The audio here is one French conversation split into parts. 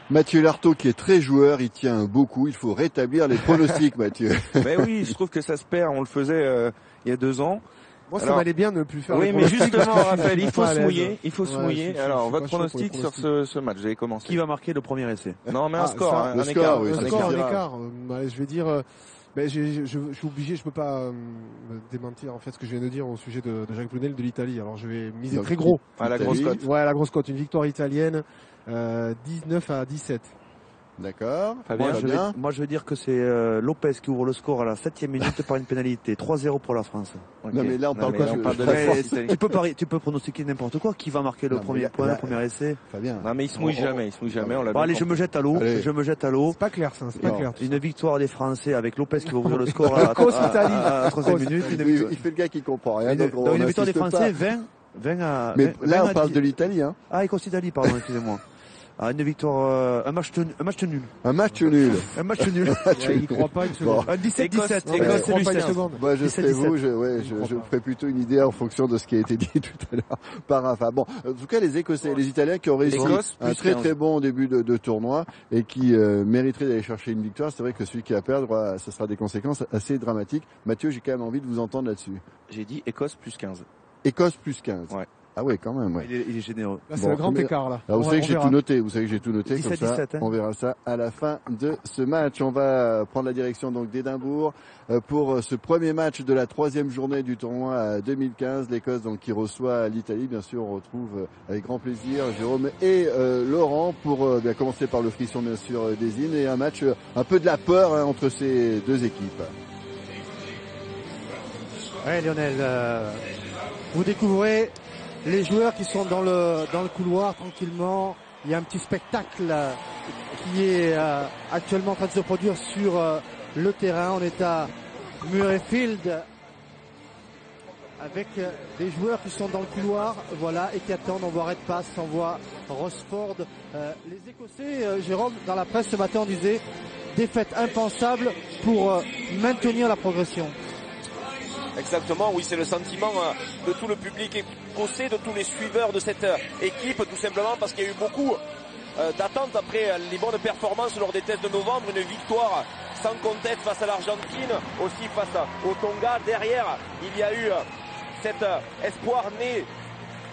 Mathieu Lartaud qui est très joueur, il tient beaucoup, il faut rétablir les pronostics Mathieu. Ben oui, je trouve que ça se perd, on le faisait il y a 2 ans. Moi, ça m'allait bien de ne plus faire. Oui, mais justement, Raphaël, il faut se mouiller. Ouais, Alors, votre pronostic sur ce match, vous avez commencé. Qui va marquer le premier essai? Non, mais un score, un écart. Oui, un écart. Je vais dire, je suis obligé, je peux pas me démentir en fait ce que je viens de dire au sujet de Jacques Brunel de l'Italie. Alors, je vais miser Donc, très gros. À la grosse cote. Ouais, à la grosse cote, une victoire italienne, 19-17. D'accord. Moi, je vais dire que c'est Lopez qui ouvre le score à la 7e minute par une pénalité. 3-0 pour la France. Okay. Non, mais là, on parle quoi? Tu peux pronostiquer n'importe quoi. Qui va marquer le premier point, le premier essai? Fabien. Non, mais il se mouille jamais. Allez, je me jette à l'eau. C'est pas clair, ça. C'est pas clair. Une victoire des Français avec Lopez qui va ouvrir le score à la 3e minute. Il fait le gars qui comprend rien. Donc une victoire des Français, 20 à... Mais là, on parle de l'Italie, hein. Ah, Écosse Italie, pardon, excusez-moi. Une victoire, un match nul. Un match nul. Il croit pas une seconde. 17-17. Écosse, moi, je serais vous, je ferais plutôt une idée en fonction de ce qui a été dit tout à l'heure par Rafa. Bon, en tout cas, les Écossais, les Italiens qui ont réussi un très très bon début de tournoi et qui mériteraient d'aller chercher une victoire. C'est vrai que celui qui va perdre, ça sera des conséquences assez dramatiques. Mathieu, j'ai quand même envie de vous entendre là-dessus. J'ai dit Écosse plus 15. Écosse plus 15. Ouais. Ah ouais, quand même, ouais. Il est généreux. Là, c'est le grand écart, là. Alors, vous savez que j'ai tout noté. Vous savez que j'ai tout noté. 17, comme ça, 17, hein. on verra ça à la fin de ce match. On va prendre la direction donc d'Édimbourg pour ce premier match de la 3e journée du tournoi 2015. L'Écosse donc qui reçoit l'Italie. Bien sûr, on retrouve avec grand plaisir Jérôme et Laurent pour bien commencer par le frisson bien sûr des hymnes et un match un peu de la peur entre ces deux équipes. Ouais, Lionel, vous découvrez les joueurs qui sont dans le couloir tranquillement. Il y a un petit spectacle qui est actuellement en train de se produire sur le terrain. On est à Murrayfield avec des joueurs qui sont dans le couloir, voilà, et qui attendent. On voit Redpath, on voit Rosford. Les Écossais, Jérôme, dans la presse ce matin, on disait défaite impensable pour maintenir la progression. Exactement, oui, c'est le sentiment de tout le public écossais, de tous les suiveurs de cette équipe, tout simplement parce qu'il y a eu beaucoup d'attentes après les bonnes performances lors des tests de novembre, une victoire sans conteste face à l'Argentine, aussi face au Tonga. Derrière, il y a eu cet espoir né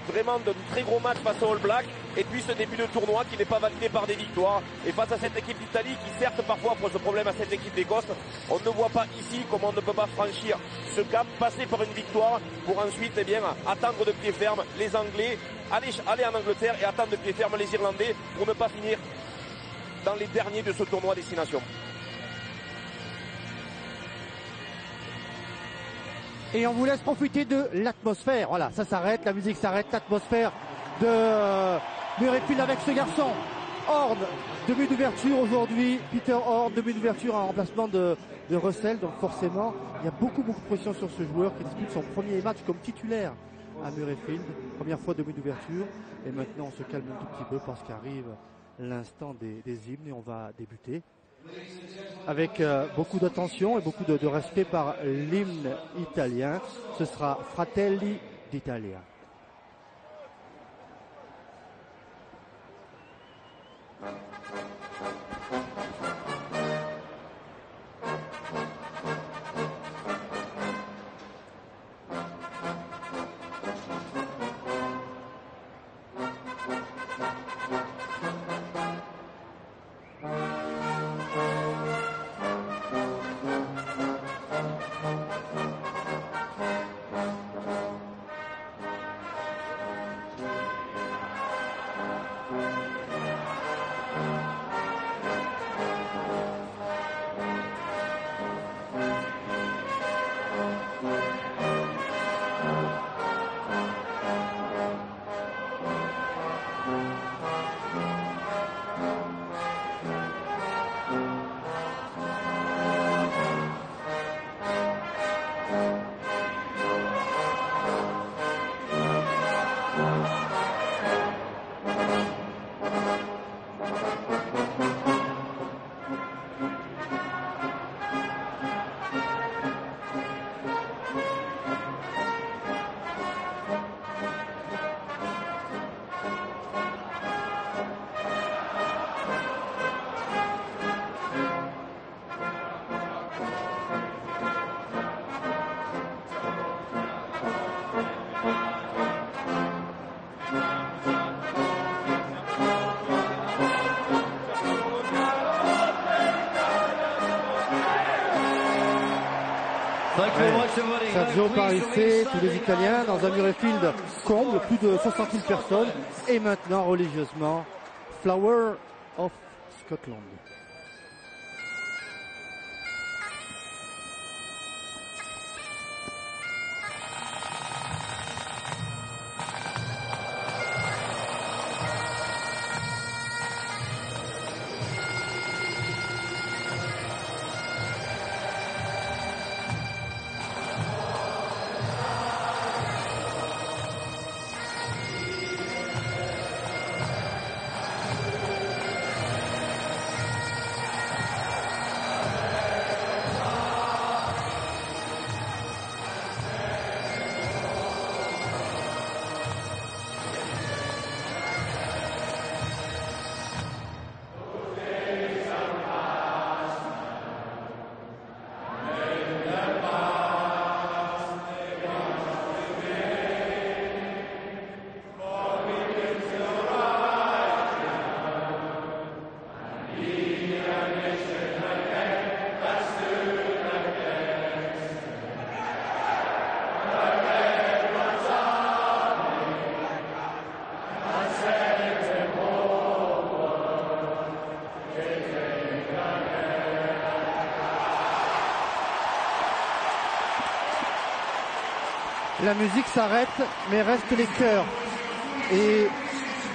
vraiment d'un très gros match face aux All Blacks, et puis ce début de tournoi qui n'est pas validé par des victoires, et face à cette équipe d'Italie qui certes parfois pose problème à cette équipe d'Écosse, on ne voit pas ici comment on ne peut pas franchir ce cap, passer par une victoire pour ensuite attendre de pied ferme les Anglais, aller en Angleterre et attendre de pied ferme les Irlandais pour ne pas finir dans les derniers de ce tournoi Destination. Et on vous laisse profiter de l'atmosphère. Voilà, ça s'arrête, la musique s'arrête, l'atmosphère de Murrayfield avec ce garçon. Horn, demi d'ouverture aujourd'hui. Peter Horn, demi d'ouverture en remplacement de Russell. Donc forcément, il y a beaucoup de pression sur ce joueur qui dispute son premier match comme titulaire à Murrayfield. Première fois demi d'ouverture. Et maintenant, on se calme un tout petit peu parce qu'arrive l'instant des hymnes et on va débuter avec beaucoup d'attention et beaucoup de respect par l'hymne italien. Ce sera Fratelli d'Italia. Sergio Parisse, tous les Italiens dans un Murrayfield comble, plus de 60 000 personnes. Et maintenant, religieusement, Flower of Scotland. La musique s'arrête, mais restent les chœurs. Et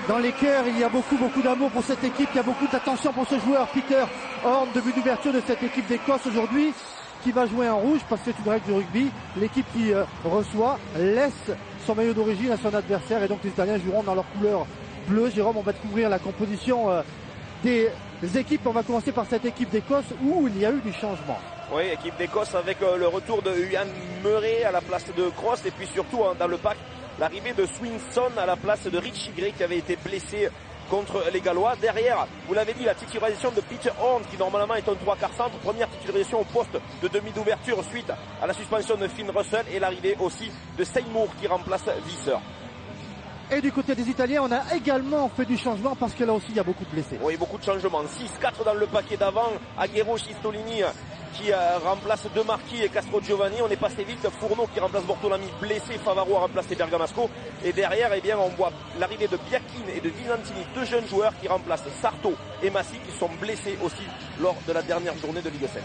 dans les chœurs, il y a beaucoup d'amour pour cette équipe. Il y a beaucoup d'attention pour ce joueur, Peter Horne, début d'ouverture de cette équipe d'Écosse aujourd'hui, qui va jouer en rouge parce que c'est une règle du rugby. L'équipe qui reçoit laisse son maillot d'origine à son adversaire et donc les Italiens joueront dans leur couleur bleue. Jérôme, on va découvrir la composition des équipes. On va commencer par cette équipe d'Écosse où il y a eu du changement. Oui, équipe d'Écosse avec le retour de Ian Murray à la place de Cross et puis surtout dans le pack, l'arrivée de Swinson à la place de Richie Gray qui avait été blessé contre les Gallois. Derrière, vous l'avez dit, la titularisation de Peter Horne qui normalement est un 3/4 centre. Première titularisation au poste de demi d'ouverture suite à la suspension de Finn Russell et l'arrivée aussi de Seymour qui remplace Visser. Et du côté des Italiens, on a également fait du changement parce que là aussi il y a beaucoup de blessés. Oui, beaucoup de changements. 6-4 dans le paquet d'avant. Aguero Cistolini qui remplace De Marchi et Castro Giovanni. On est passé vite. Fourneau qui remplace Bortolami blessé. Favaro a remplacé Bergamasco. Et derrière, eh bien, on voit l'arrivée de Biacchine et de Visantini, deux jeunes joueurs qui remplacent Sarto et Massi qui sont blessés aussi lors de la dernière journée de Ligue 7.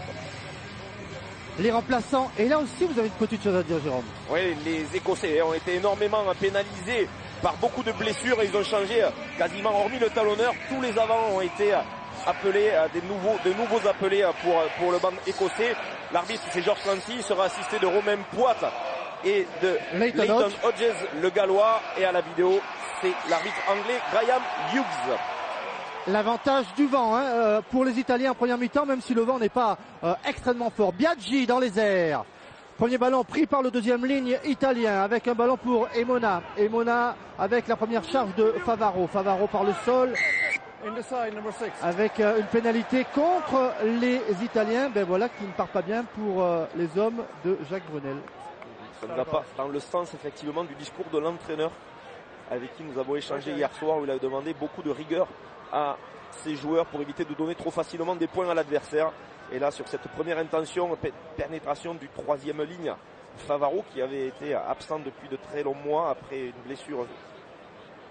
Les remplaçants, et là aussi vous avez une petite chose à dire, Jérôme. Oui, les Écossais ont été énormément pénalisés par beaucoup de blessures et ils ont changé quasiment, hormis le talonneur, tous les avants ont été appelés, de nouveaux appelés pour le banc écossais. L'arbitre c'est George Clancy, il sera assisté de Romain Poit et de Leighton Hodges, le gallois, et à la vidéo c'est l'arbitre anglais Graham Hughes. L'avantage du vent pour les Italiens en première mi-temps, même si le vent n'est pas extrêmement fort. Biaggi dans les airs. Premier ballon pris par le deuxième ligne italien avec un ballon pour Emona. Emona avec la première charge de Favaro. Favaro par le sol avec une pénalité contre les Italiens. Ben voilà qui ne part pas bien pour les hommes de Jacques Brunel. Ça ne va pas dans le sens effectivement du discours de l'entraîneur avec qui nous avons échangé hier soir où il a demandé beaucoup de rigueur à ses joueurs pour éviter de donner trop facilement des points à l'adversaire. Et là sur cette première intention, pénétration du troisième ligne, Favaro qui avait été absent depuis de très longs mois après une blessure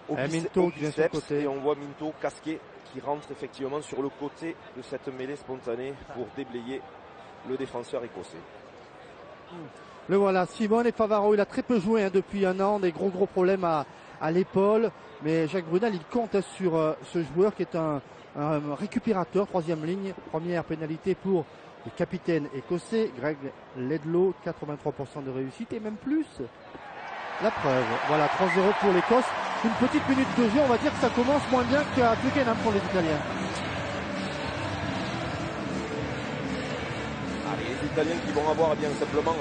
au biceps, et on voit Minto casqué qui rentre effectivement sur le côté de cette mêlée spontanée pour déblayer le défenseur écossais. Le voilà, Simone et Favaro, il a très peu joué depuis un an, des gros problèmes à l'épaule, mais Jacques Brunel il compte sur ce joueur qui est un récupérateur, troisième ligne, première pénalité pour le capitaine écossais, Greg Ledlow, 83% de réussite et même plus. La preuve, voilà, 3-0 pour l'Écosse. Une petite minute de jeu, on va dire que ça commence moins bien qu'à Twickenham pour les Italiens. Allez, les Italiens qui vont avoir bien simplement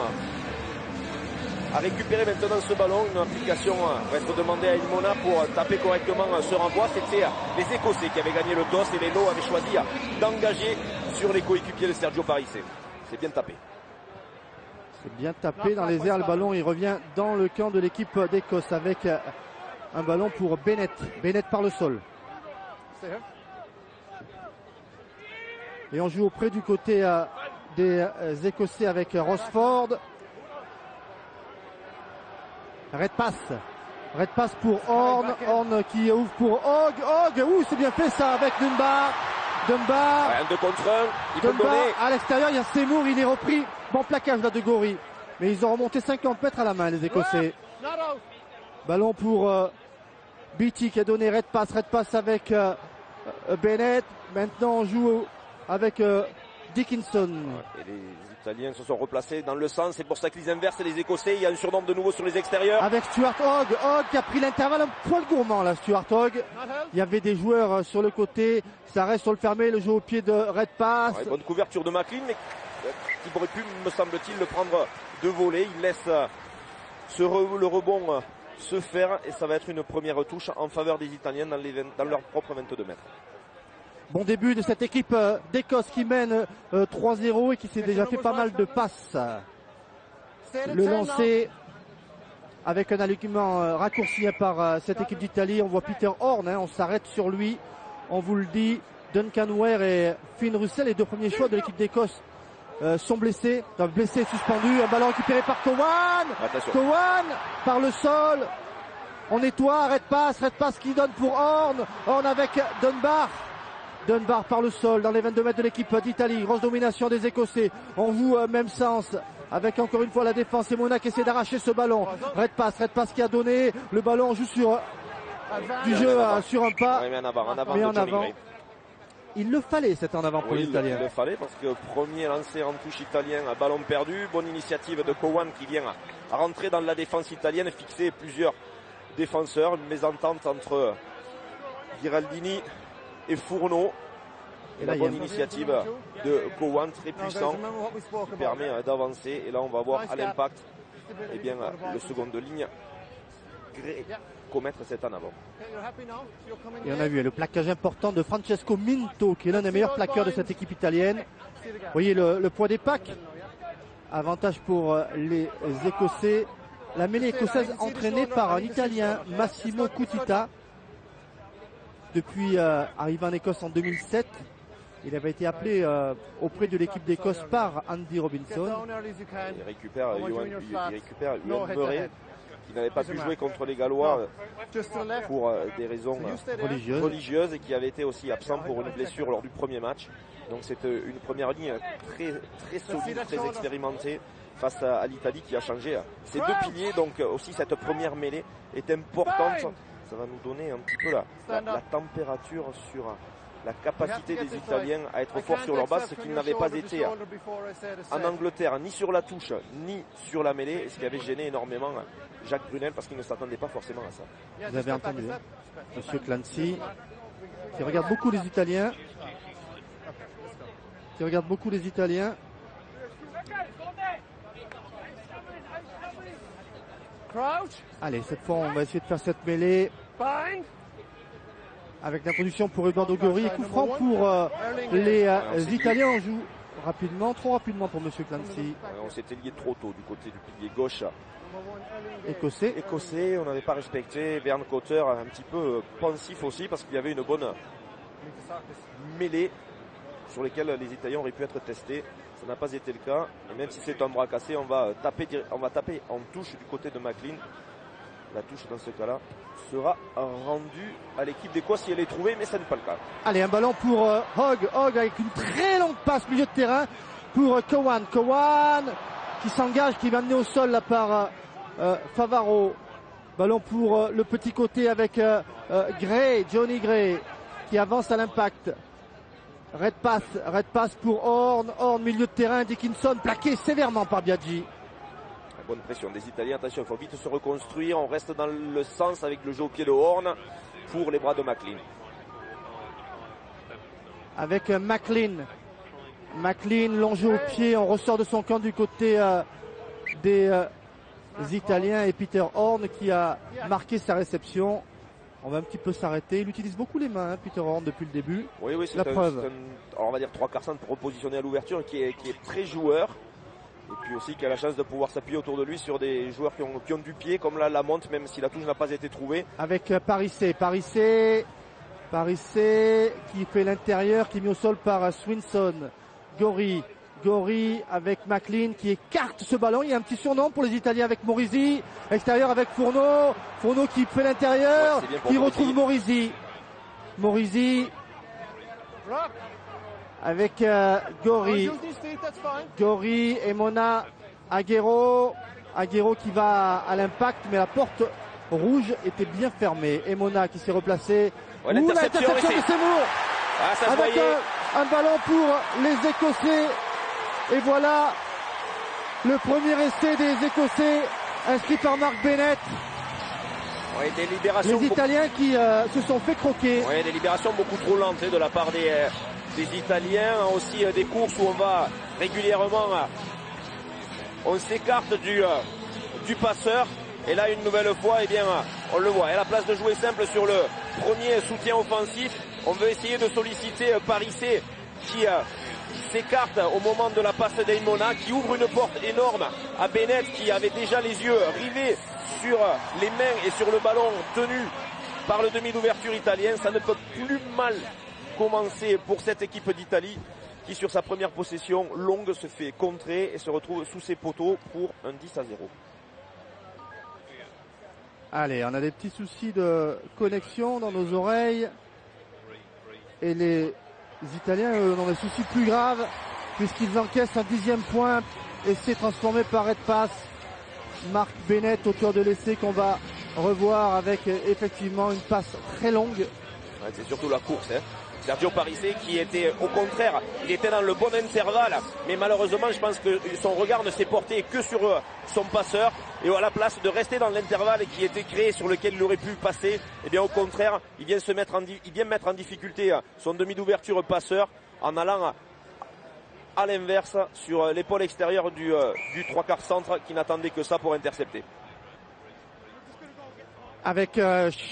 à récupérer maintenant ce ballon. Une application va être demandée à Ilmona pour taper correctement ce renvoi. C'était les Écossais qui avaient gagné le toss et les Lots avaient choisi d'engager sur les coéquipiers de Sergio Parisse. C'est bien tapé. C'est bien tapé dans les airs. Le ballon il revient dans le camp de l'équipe d'Écosse avec un ballon pour Bennett. Bennett par le sol. Et on joue auprès du côté des Écossais avec Rosford. Red passe pour Horn. Horn qui ouvre pour Hogg. Ouh, c'est bien fait ça avec Dunbar. Un 2 contre 1. Il peut Dunbar donner. à l'extérieur, il y a Seymour, il est repris. Bon plaquage là de Gorry. Mais ils ont remonté 50 mètres à la main, les Écossais. Ballon pour Beatty qui a donné Red passe avec Bennett. Maintenant on joue avec Dickinson. Et les Italiens se sont replacés dans le sens. C'est pour ça qu'ils inversent les Écossais. Il y a un surnombre de nouveau sur les extérieurs. Avec Stuart Hogg qui a pris l'intervalle un poil gourmand là, Stuart Hogg. Il y avait des joueurs sur le côté. Ça reste sur le fermé, le jeu au pied de Red Pass. Bonne couverture de McLean, mais qui aurait pu, me semble-t-il, le prendre de voler. Il laisse le rebond se faire et ça va être une première touche en faveur des Italiens dans leur propre 22 mètres. Bon début de cette équipe d'Écosse qui mène 3-0 et qui s'est déjà fait pas mal de passes. Le lancer avec un alignement raccourci par cette équipe d'Italie. On voit Peter Horn, on s'arrête sur lui. On vous le dit, Duncan Ware et Finn Russell, les deux premiers choix de l'équipe d'Écosse, sont blessés, suspendus. Un ballon récupéré par Cowan. Cowan par le sol. On nettoie, Red Pass qui donne pour Horn. Horn avec Dunbar par le sol dans les 22 mètres de l'équipe d'Italie. Grosse domination des Écossais. On joue même sens avec encore une fois la défense. Et Mona qui essaie d'arracher ce ballon. Red Pass qui a donné le ballon. On joue sur du jeu sur un pas. Oui, mais en avant. Il le fallait, cet en avant pour les Italiens. Il le fallait parce que premier lancé en touche italien, un ballon perdu. Bonne initiative de Cowan qui vient à rentrer dans la défense italienne, fixer plusieurs défenseurs. Une mésentente entre Giraldini et Fourneau. Et la bonne initiative de Cowan, très puissant, qui permet d'avancer. Et là, on va voir à l'impact, eh bien, le second de ligne commettre cet en avant. Et on a vu le plaquage important de Francesco Minto, qui est l'un des meilleurs plaqueurs de cette équipe italienne. Vous voyez le poids des packs. Avantage pour les Écossais. La mêlée écossaise entraînée par un Italien, Massimo Cutita. Depuis arrivé en Écosse en 2007. Il avait été appelé auprès de l'équipe d'Écosse par Andy Robinson. Il récupère Ewan Murray, qui n'avait pas pu jouer contre les Gallois pour des raisons religieuses et qui avait été aussi absent pour une blessure lors du premier match. Donc c'est une première ligne très solide, très expérimentée face à l'Italie qui a changé ses deux piliers. Donc aussi cette première mêlée est importante. Ça va nous donner un petit peu la température sur la capacité des Italiens à être forts sur leur base, ce qu'ils n'avaient pas été en Angleterre, ni sur la touche, ni sur la mêlée, ce qui avait gêné énormément Jacques Brunel parce qu'il ne s'attendait pas forcément à ça. Vous avez entendu, Monsieur Clancy, qui regarde beaucoup les Italiens. Allez, cette fois, on va essayer de faire cette mêlée. Avec l'introduction pour Eduardo Gorry et coup franc pour les Italiens. On joue trop rapidement pour Monsieur Clancy. On s'était lié trop tôt du côté du pilier gauche écossais. On n'avait pas respecté. Vern Cotter un petit peu pensif aussi parce qu'il y avait une bonne mêlée sur lesquelles les Italiens auraient pu être testés. Ça n'a pas été le cas. Et même si c'est un bras cassé, on va taper en touche du côté de McLean. La touche dans ce cas-là sera rendue à l'équipe d'Écosse si elle est trouvée, mais ça n'est pas le cas. Allez, un ballon pour Hogg avec une très longue passe milieu de terrain pour Cowan qui s'engage, qui va amener au sol là par Favaro. Ballon pour le petit côté avec Johnny Gray qui avance à l'impact. Red pass pour Horn, milieu de terrain. Dickinson plaqué sévèrement par Biaggi. Bonne pression des Italiens, attention, il faut vite se reconstruire, on reste dans le sens avec le jeu au pied de Horn pour les bras de McLean. Avec McLean, longé au pied, on ressort de son camp du côté des Italiens et Peter Horn qui a marqué sa réception. On va un petit peu s'arrêter, il utilise beaucoup les mains, Peter Horn, depuis le début. Oui, c'est la preuve. Alors on va dire 3/4 centre pour repositionner à l'ouverture qui est très joueur. Et puis aussi qui a la chance de pouvoir s'appuyer autour de lui sur des joueurs qui ont du pied, comme là la monte, même si la touche n'a pas été trouvée. Avec Parissé qui fait l'intérieur, qui est mis au sol par Swinson. Gorry Gori avec McLean qui écarte ce ballon. Il y a un petit surnom pour les Italiens avec Morisi. Extérieur avec Fourneau. Fourneau qui fait l'intérieur, qui retrouve Morisi. Morisi avec Gori. Gori et Mona. Aguero. Aguero qui va à l'impact, mais la porte rouge était bien fermée. Et Mona qui s'est replacé. L'interception de Seymour. Ah, ça avec un ballon pour les Écossais. Et voilà le premier essai des Écossais inscrit par Mark Bennett. Ouais, des libérations les Italiens qui se sont fait croquer. Ouais, des libérations beaucoup trop lentes de la part des Italiens. Aussi des courses où on va régulièrement, on s'écarte du passeur. Et là, une nouvelle fois, eh bien, on le voit. À la place de jouer simple sur le premier soutien offensif, on veut essayer de solliciter Parissé qui s'écarte au moment de la passe d'Eimona, qui ouvre une porte énorme à Bennett qui avait déjà les yeux rivés sur les mains et sur le ballon tenu par le demi d'ouverture italien. Ça ne peut plus mal commencer pour cette équipe d'Italie qui, sur sa première possession longue, se fait contrer et se retrouve sous ses poteaux pour un 10-0. Allez, on a des petits soucis de connexion dans nos oreilles. Et les Italiens ont des soucis plus graves puisqu'ils encaissent un 10e point. Essai transformé par Red Pass. Mark Bennett, auteur de l'essai qu'on va revoir avec effectivement une passe très longue. Ouais, c'est surtout la course, hein. Sergio Parissé qui était au contraire, il était dans le bon intervalle, mais malheureusement je pense que son regard ne s'est porté que sur son passeur, et à la place de rester dans l'intervalle qui était créé sur lequel il aurait pu passer, et bien au contraire il vient mettre en difficulté son demi d'ouverture passeur en allant à l'inverse sur l'épaule extérieure du 3/4 centre qui n'attendait que ça pour intercepter. Avec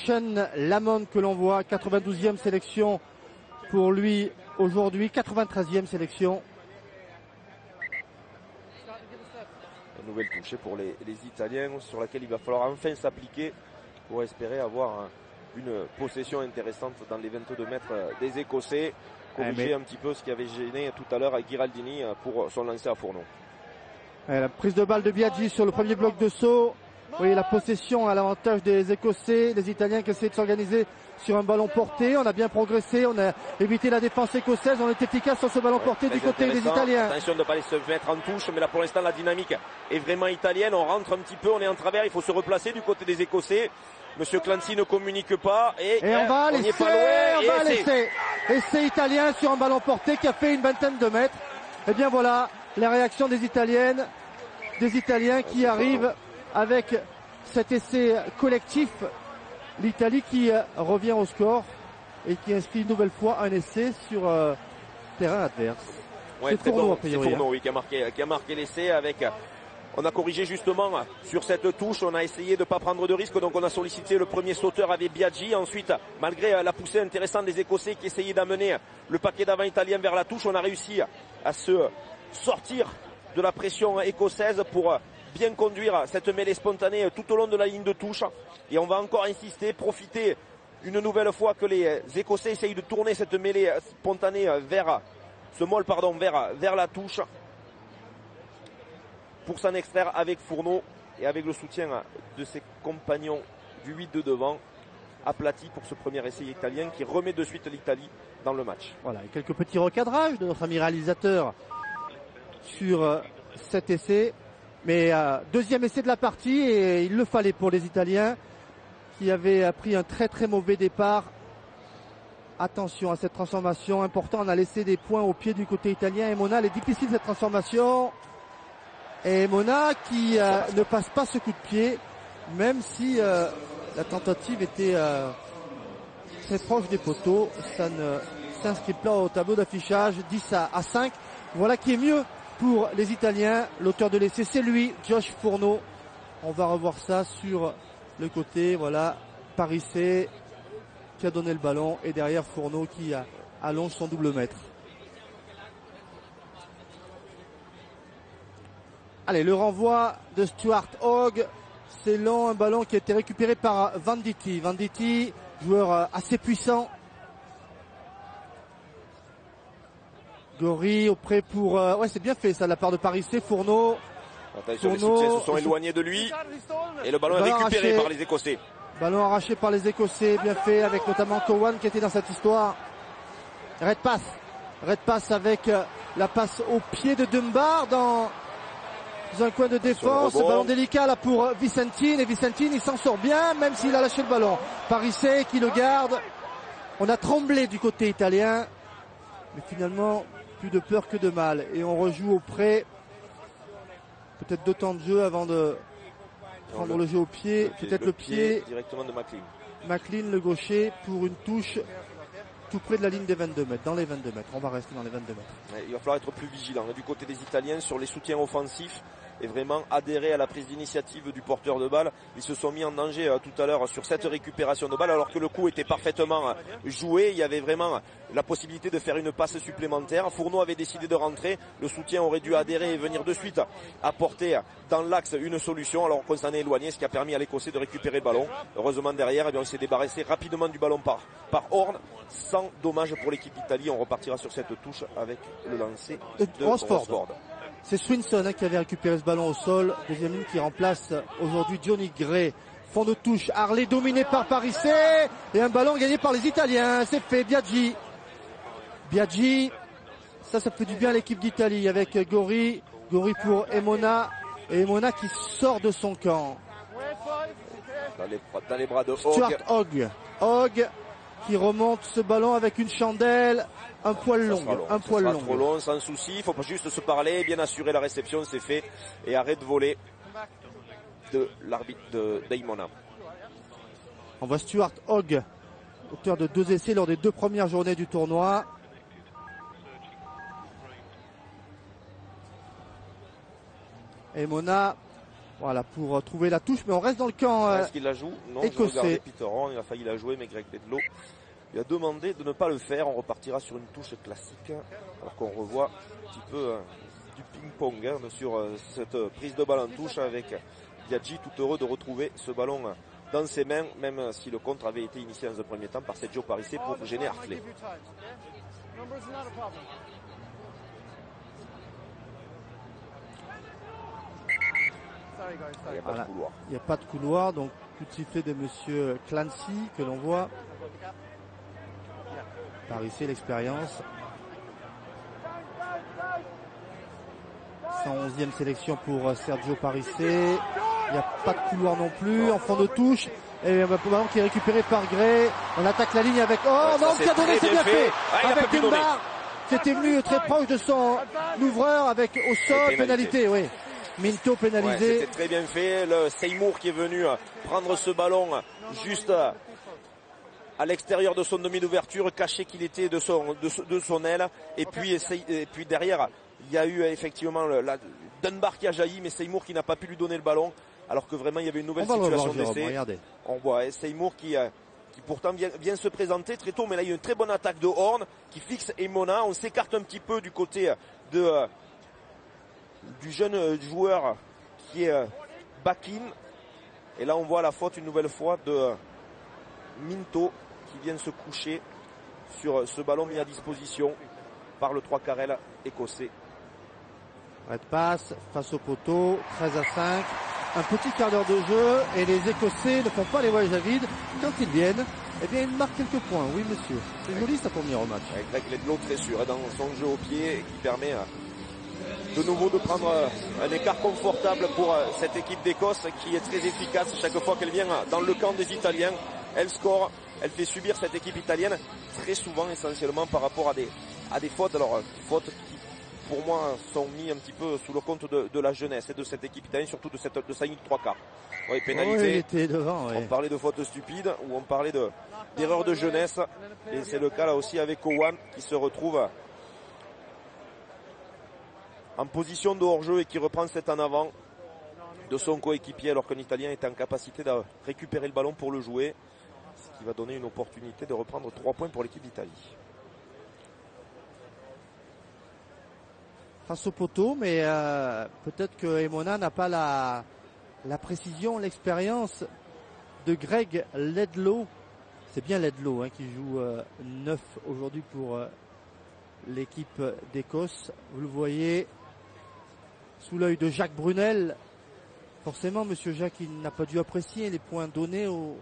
Sean Lamond que l'on voit, 92e sélection pour lui aujourd'hui, 93e sélection. Une nouvelle touche pour les Italiens sur laquelle il va falloir enfin s'appliquer pour espérer avoir une possession intéressante dans les 22 mètres des Écossais. Corriger un petit peu ce qui avait gêné tout à l'heure à Giraldini pour son lancer à Fourneau. La prise de balle de Biaggi sur le premier bloc de saut. Vous voyez la possession à l'avantage des Écossais, les Italiens qui essaient de s'organiser sur un ballon porté. On a bien progressé, on a évité la défense écossaise, on est efficace sur ce ballon porté du côté des Italiens. Attention de ne pas se mettre en touche, mais là pour l'instant la dynamique est vraiment italienne. On rentre un petit peu, on est en travers, il faut se replacer du côté des Écossais. Monsieur Clancy ne communique pas et on va laisser essai italien sur un ballon porté qui a fait une vingtaine de mètres. Et bien voilà la réaction des Italiens qui arrivent avec cet essai collectif. L'Italie qui revient au score et qui inscrit une nouvelle fois un essai sur terrain adverse. Ouais, c'est Fourneau, c'est Fourneau, oui, qui a marqué l'essai avec. On a corrigé justement sur cette touche, on a essayé de ne pas prendre de risque, donc on a sollicité le premier sauteur avec Biaggi. Ensuite, malgré la poussée intéressante des Écossais qui essayaient d'amener le paquet d'avant italien vers la touche, on a réussi à se sortir de la pression écossaise pour bien conduire cette mêlée spontanée tout au long de la ligne de touche. Et on va encore insister, profiter une nouvelle fois que les Écossais essayent de tourner cette mêlée spontanée vers la touche, pour s'en extraire avec Fourneau et avec le soutien de ses compagnons du 8 de devant, aplati pour ce premier essai italien qui remet de suite l'Italie dans le match. Voilà, et quelques petits recadrages de notre ami réalisateur sur cet essai. Mais deuxième essai de la partie et il le fallait pour les Italiens qui avaient pris un très très mauvais départ. Attention à cette transformation, important, on a laissé des points au pied du côté italien. Et Mona, elle est difficile cette transformation. Et Mona qui ne passe pas ce coup de pied, même si la tentative était très proche des poteaux. Ça ne s'inscrit pas au tableau d'affichage, 10-5. Voilà qui est mieux pour les Italiens. L'auteur de l'essai, c'est lui, Josh Fourneau. On va revoir ça sur le côté. Voilà, Parissé qui a donné le ballon et derrière Fourneau qui allonge son double mètre. Allez, le renvoi de Stuart Hogg. C'est long, un ballon qui a été récupéré par Venditti. Venditti, joueur assez puissant. Gori auprès pour... ouais, c'est bien fait ça de la part de Parissé. Fourneau. Attention, les soutiens se sont éloignés de lui. Et le ballon est récupéré arraché par les Écossais. Ballon arraché par les Écossais, bien fait, avec notamment Cowan qui était dans cette histoire. Red pass avec la passe au pied de Dunbar dans un coin de défense. Ballon délicat là pour Vicentine. Et Vicentine, il s'en sort bien, même s'il a lâché le ballon. Parissé qui le garde. On a tremblé du côté italien. Mais finalement, plus de peur que de mal. Et on rejoue auprès. Peut-être 2 temps de jeu avant de prendre le jeu au pied. Peut-être le pied directement de McLean. McLean, le gaucher, pour une touche tout près de la ligne des 22 mètres. Dans les 22 mètres. On va rester dans les 22 mètres. Il va falloir être plus vigilant du côté des Italiens sur les soutiens offensifs et vraiment adhérer à la prise d'initiative du porteur de balle. Ils se sont mis en danger tout à l'heure sur cette récupération de balle alors que le coup était parfaitement joué. Il y avait vraiment la possibilité de faire une passe supplémentaire. Fourneau avait décidé de rentrer. Le soutien aurait dû adhérer et venir de suite apporter dans l'axe une solution alors qu'on s'en est éloigné, ce qui a permis à l'Écossais de récupérer le ballon. Heureusement derrière, on s'est débarrassé rapidement du ballon par Horn. Sans dommage pour l'équipe d'Italie. On repartira sur cette touche avec le lancer de Rosford. C'est Swinson qui avait récupéré ce ballon au sol. Deuxième ligne qui remplace aujourd'hui Johnny Gray. Fond de touche, Harley dominé par Parissé. Et un ballon gagné par les Italiens. C'est fait, Biaggi. Ça fait du bien à l'équipe d'Italie avec Gori. Gori pour Emona. Et Emona qui sort de son camp. Dans les bras de Stuart Hogg. Hogg qui remonte ce ballon avec une chandelle. Un poil long, trop long, sans souci. Il faut pas juste se parler, bien assurer la réception, c'est fait. Et arrêt de voler de l'arbitre d'Aimona. On voit Stuart Hogg, auteur de 2 essais lors des 2 premières journées du tournoi. Aimona, voilà, pour trouver la touche, mais on reste dans le camp est-ce qu'il la joue? Non, écossais. Peter Horn, il a failli la jouer, mais Greg Bedlow lui a demandé de ne pas le faire. On repartira sur une touche classique, alors qu'on revoit un petit peu du ping-pong sur cette prise de balle en touche avec Biaggi, tout heureux de retrouver ce ballon dans ses mains, même si le contre avait été initié dans un premier temps par Sergio Parissé pour gêner Hartley. Il n'y a pas de couloir, donc coup de sifflet de monsieur Clancy que l'on voit. Parissé, l'expérience. 111e sélection pour Sergio Parissé. Il n'y a pas de couloir non plus. En fond de touche. Et un ballon qui est récupéré par Gray. On attaque la ligne avec... Oh non, ce qui a donné, c'est bien fait. Avec Dunbar. C'était venu très proche de son ouvreur avec au sol. Pénalité, oui. Minto pénalisé. C'était très bien fait. Le Seymour qui est venu prendre ce ballon juste à l'extérieur de son demi d'ouverture, caché qu'il était de son aile. Et puis derrière, il y a eu effectivement Dunbar qui a jailli, mais Seymour qui n'a pas pu lui donner le ballon. Alors que vraiment il y avait une nouvelle situation d'essai. On voit Seymour qui pourtant vient se présenter très tôt, mais là il y a une très bonne attaque de Horn qui fixe Emona. On s'écarte un petit peu du côté du jeune joueur qui est back-in. Et là on voit la faute une nouvelle fois de Minto qui vient se coucher sur ce ballon mis à disposition par le 3-Carrel écossais. Red passe face au poteau, 13 à 5. Un petit quart d'heure de jeu et les Écossais ne font pas les voyages à vide. Quand ils viennent, eh bien ils marquent quelques points. Oui monsieur, c'est joli ça pour venir au match. Avec Greg Ledlow très sûr dans son jeu au pied qui permet de nouveau de prendre un écart confortable pour cette équipe d'Écosse qui est très efficace chaque fois qu'elle vient dans le camp des Italiens. Elle score, elle fait subir cette équipe italienne très souvent essentiellement par rapport à des fautes. Alors fautes qui pour moi sont mis un petit peu sous le compte de la jeunesse et de cette équipe italienne, surtout de sa ligne 3/4. Oui, pénalité. Oui, il était devant, oui. On parlait de fautes stupides ou on parlait d'erreurs de jeunesse. Et c'est le cas là aussi avec Owen qui se retrouve en position de hors-jeu et qui reprend cette en avant de son coéquipier alors qu'un Italien est en capacité de récupérer le ballon pour le jouer. Ce qui va donner une opportunité de reprendre 3 points pour l'équipe d'Italie. Face au poteau, mais peut-être que Emona n'a pas la précision, l'expérience de Greg Ledlow. C'est bien Ledlow qui joue 9 aujourd'hui pour l'équipe d'Écosse. Vous le voyez sous l'œil de Jacques Brunel. Forcément, Monsieur Jacques, il n'a pas dû apprécier les points donnés aux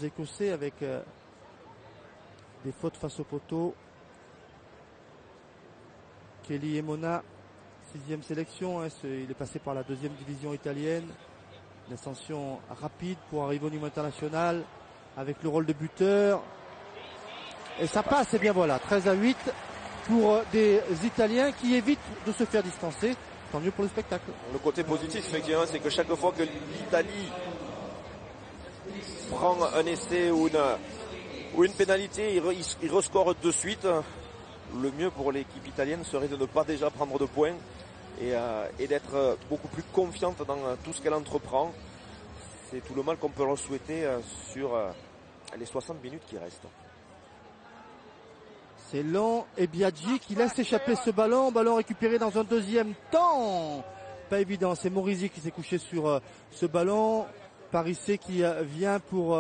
Écossais avec des fautes face au poteau. Kelly Emona, 6e sélection, hein, il est passé par la 2e division italienne. Une ascension rapide pour arriver au niveau international avec le rôle de buteur. Et ça passe, et bien voilà, 13-8 pour des Italiens qui évitent de se faire distancer. Tant mieux pour le spectacle. Le côté positif, effectivement, c'est que chaque fois que l'Italie prend un essai ou une pénalité, il rescore de suite. Le mieux pour l'équipe italienne serait de ne pas déjà prendre de points et d'être beaucoup plus confiante dans tout ce qu'elle entreprend. C'est tout le mal qu'on peut leur souhaiter sur les 60 minutes qui restent. C'est long et Biaggi qui laisse échapper ce ballon récupéré dans un deuxième temps. Pas évident, c'est Morisi qui s'est couché sur ce ballon. Parissé qui vient pour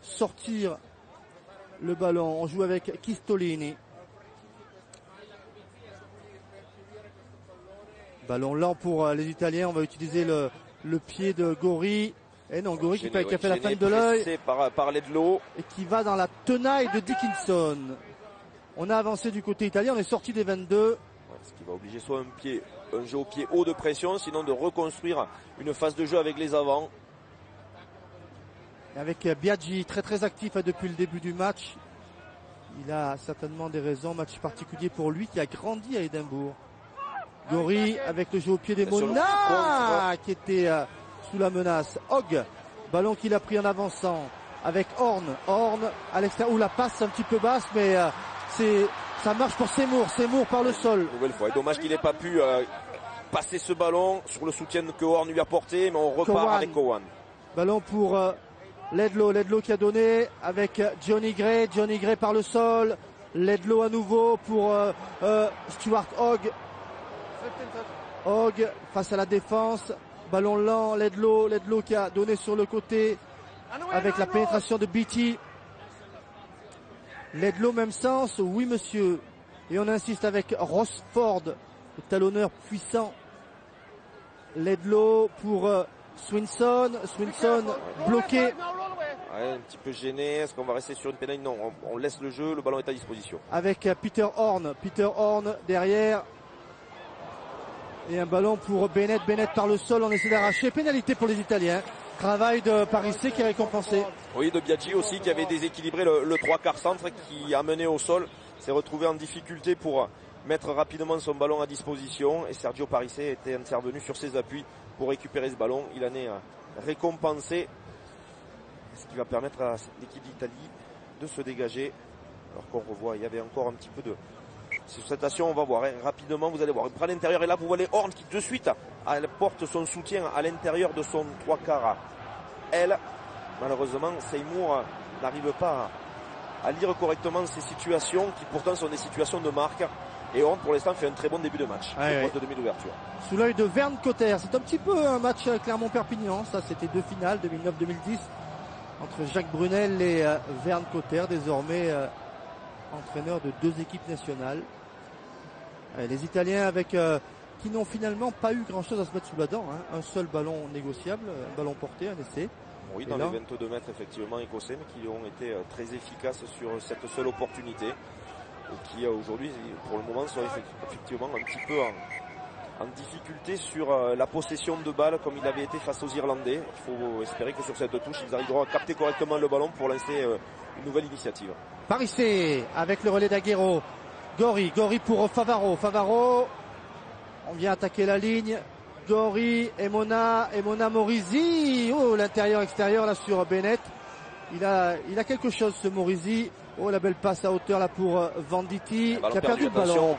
sortir le ballon. On joue avec Chistolini. Ballon lent pour les Italiens. On va utiliser le pied de Gori. Et non, Gori qui a fait la fin de l'œil. Par Ledlow. Et qui va dans la tenaille de Dickinson. On a avancé du côté italien, on est sorti des 22. Ouais, ce qui va obliger soit un jeu au pied haut de pression, sinon de reconstruire une phase de jeu avec les avants. Et avec Biaggi très très actif depuis le début du match. Il a certainement des raisons, match particulier pour lui qui a grandi à Édimbourg. Gori avec le jeu au pied des Mona qui était sous la menace. Hogg, ballon qu'il a pris en avançant avec Horn à l'extérieur où la passe un petit peu basse mais ça marche pour Seymour par le sol. Nouvelle fois, et dommage qu'il n'ait pas pu passer ce ballon sur le soutien que Horn lui a porté, mais on repart avec Cowan. Ballon pour Ledlow qui a donné avec Johnny Gray par le sol. Ledlow à nouveau pour Stuart Hogg face à la défense. Ballon lent, Ledlow qui a donné sur le côté avec la pénétration de Beattie. Ledlow même sens, oui monsieur. Et on insiste avec Rosford, le talonneur puissant. Ledlow pour Swinson bloqué. Ouais, un petit peu gêné, est-ce qu'on va rester sur une pénalité? Non, on laisse le jeu, le ballon est à disposition. Avec Peter Horn derrière. Et un ballon pour Bennett par le sol, on essaie d'arracher. Pénalité pour les Italiens. Travail de Parissé qui est récompensé. Oui, de Biaggi aussi qui avait déséquilibré le 3/4 centre qui a mené au sol. S'est retrouvé en difficulté pour mettre rapidement son ballon à disposition. Et Sergio Parissé était intervenu sur ses appuis pour récupérer ce ballon. Il en est récompensé. Ce qui va permettre à l'équipe d'Italie de se dégager. Alors qu'on revoit, il y avait encore un petit peu de... Sur cette action, on va voir rapidement, vous allez voir. Il prend à l'intérieur et là vous voyez Horn qui de suite porte son soutien à l'intérieur de son 3/4. Elle, malheureusement, Seymour n'arrive pas à lire correctement ces situations qui pourtant sont des situations de marque. Et Horn pour l'instant fait un très bon début de match. De demi d'ouverture. Sous l'œil de Vern Cotter, c'est un petit peu un match Clermont-Perpignan. Ça c'était deux finales, 2009-2010, entre Jacques Brunel et Vern Cotter, désormais entraîneur de deux équipes nationales. Les Italiens qui n'ont finalement pas eu grand chose à se mettre sous la dent. Un seul ballon négociable, un ballon porté, un essai. Oui, dans les 22 mètres effectivement écossais, mais qui ont été très efficaces sur cette seule opportunité. Et qui aujourd'hui, pour le moment, sont effectivement un petit peu en difficulté sur la possession de balles comme il avait été face aux Irlandais. Il faut espérer que sur cette touche, ils arriveront à capter correctement le ballon pour lancer une nouvelle initiative. Parissé avec le relais d'Aguero. Gori pour Favaro. On vient attaquer la ligne. Gori, Emona Morisi. Oh, l'intérieur-extérieur là sur Bennett. Il a quelque chose ce Morisi. Oh, la belle passe à hauteur là pour Venditti qui a perdu le ballon.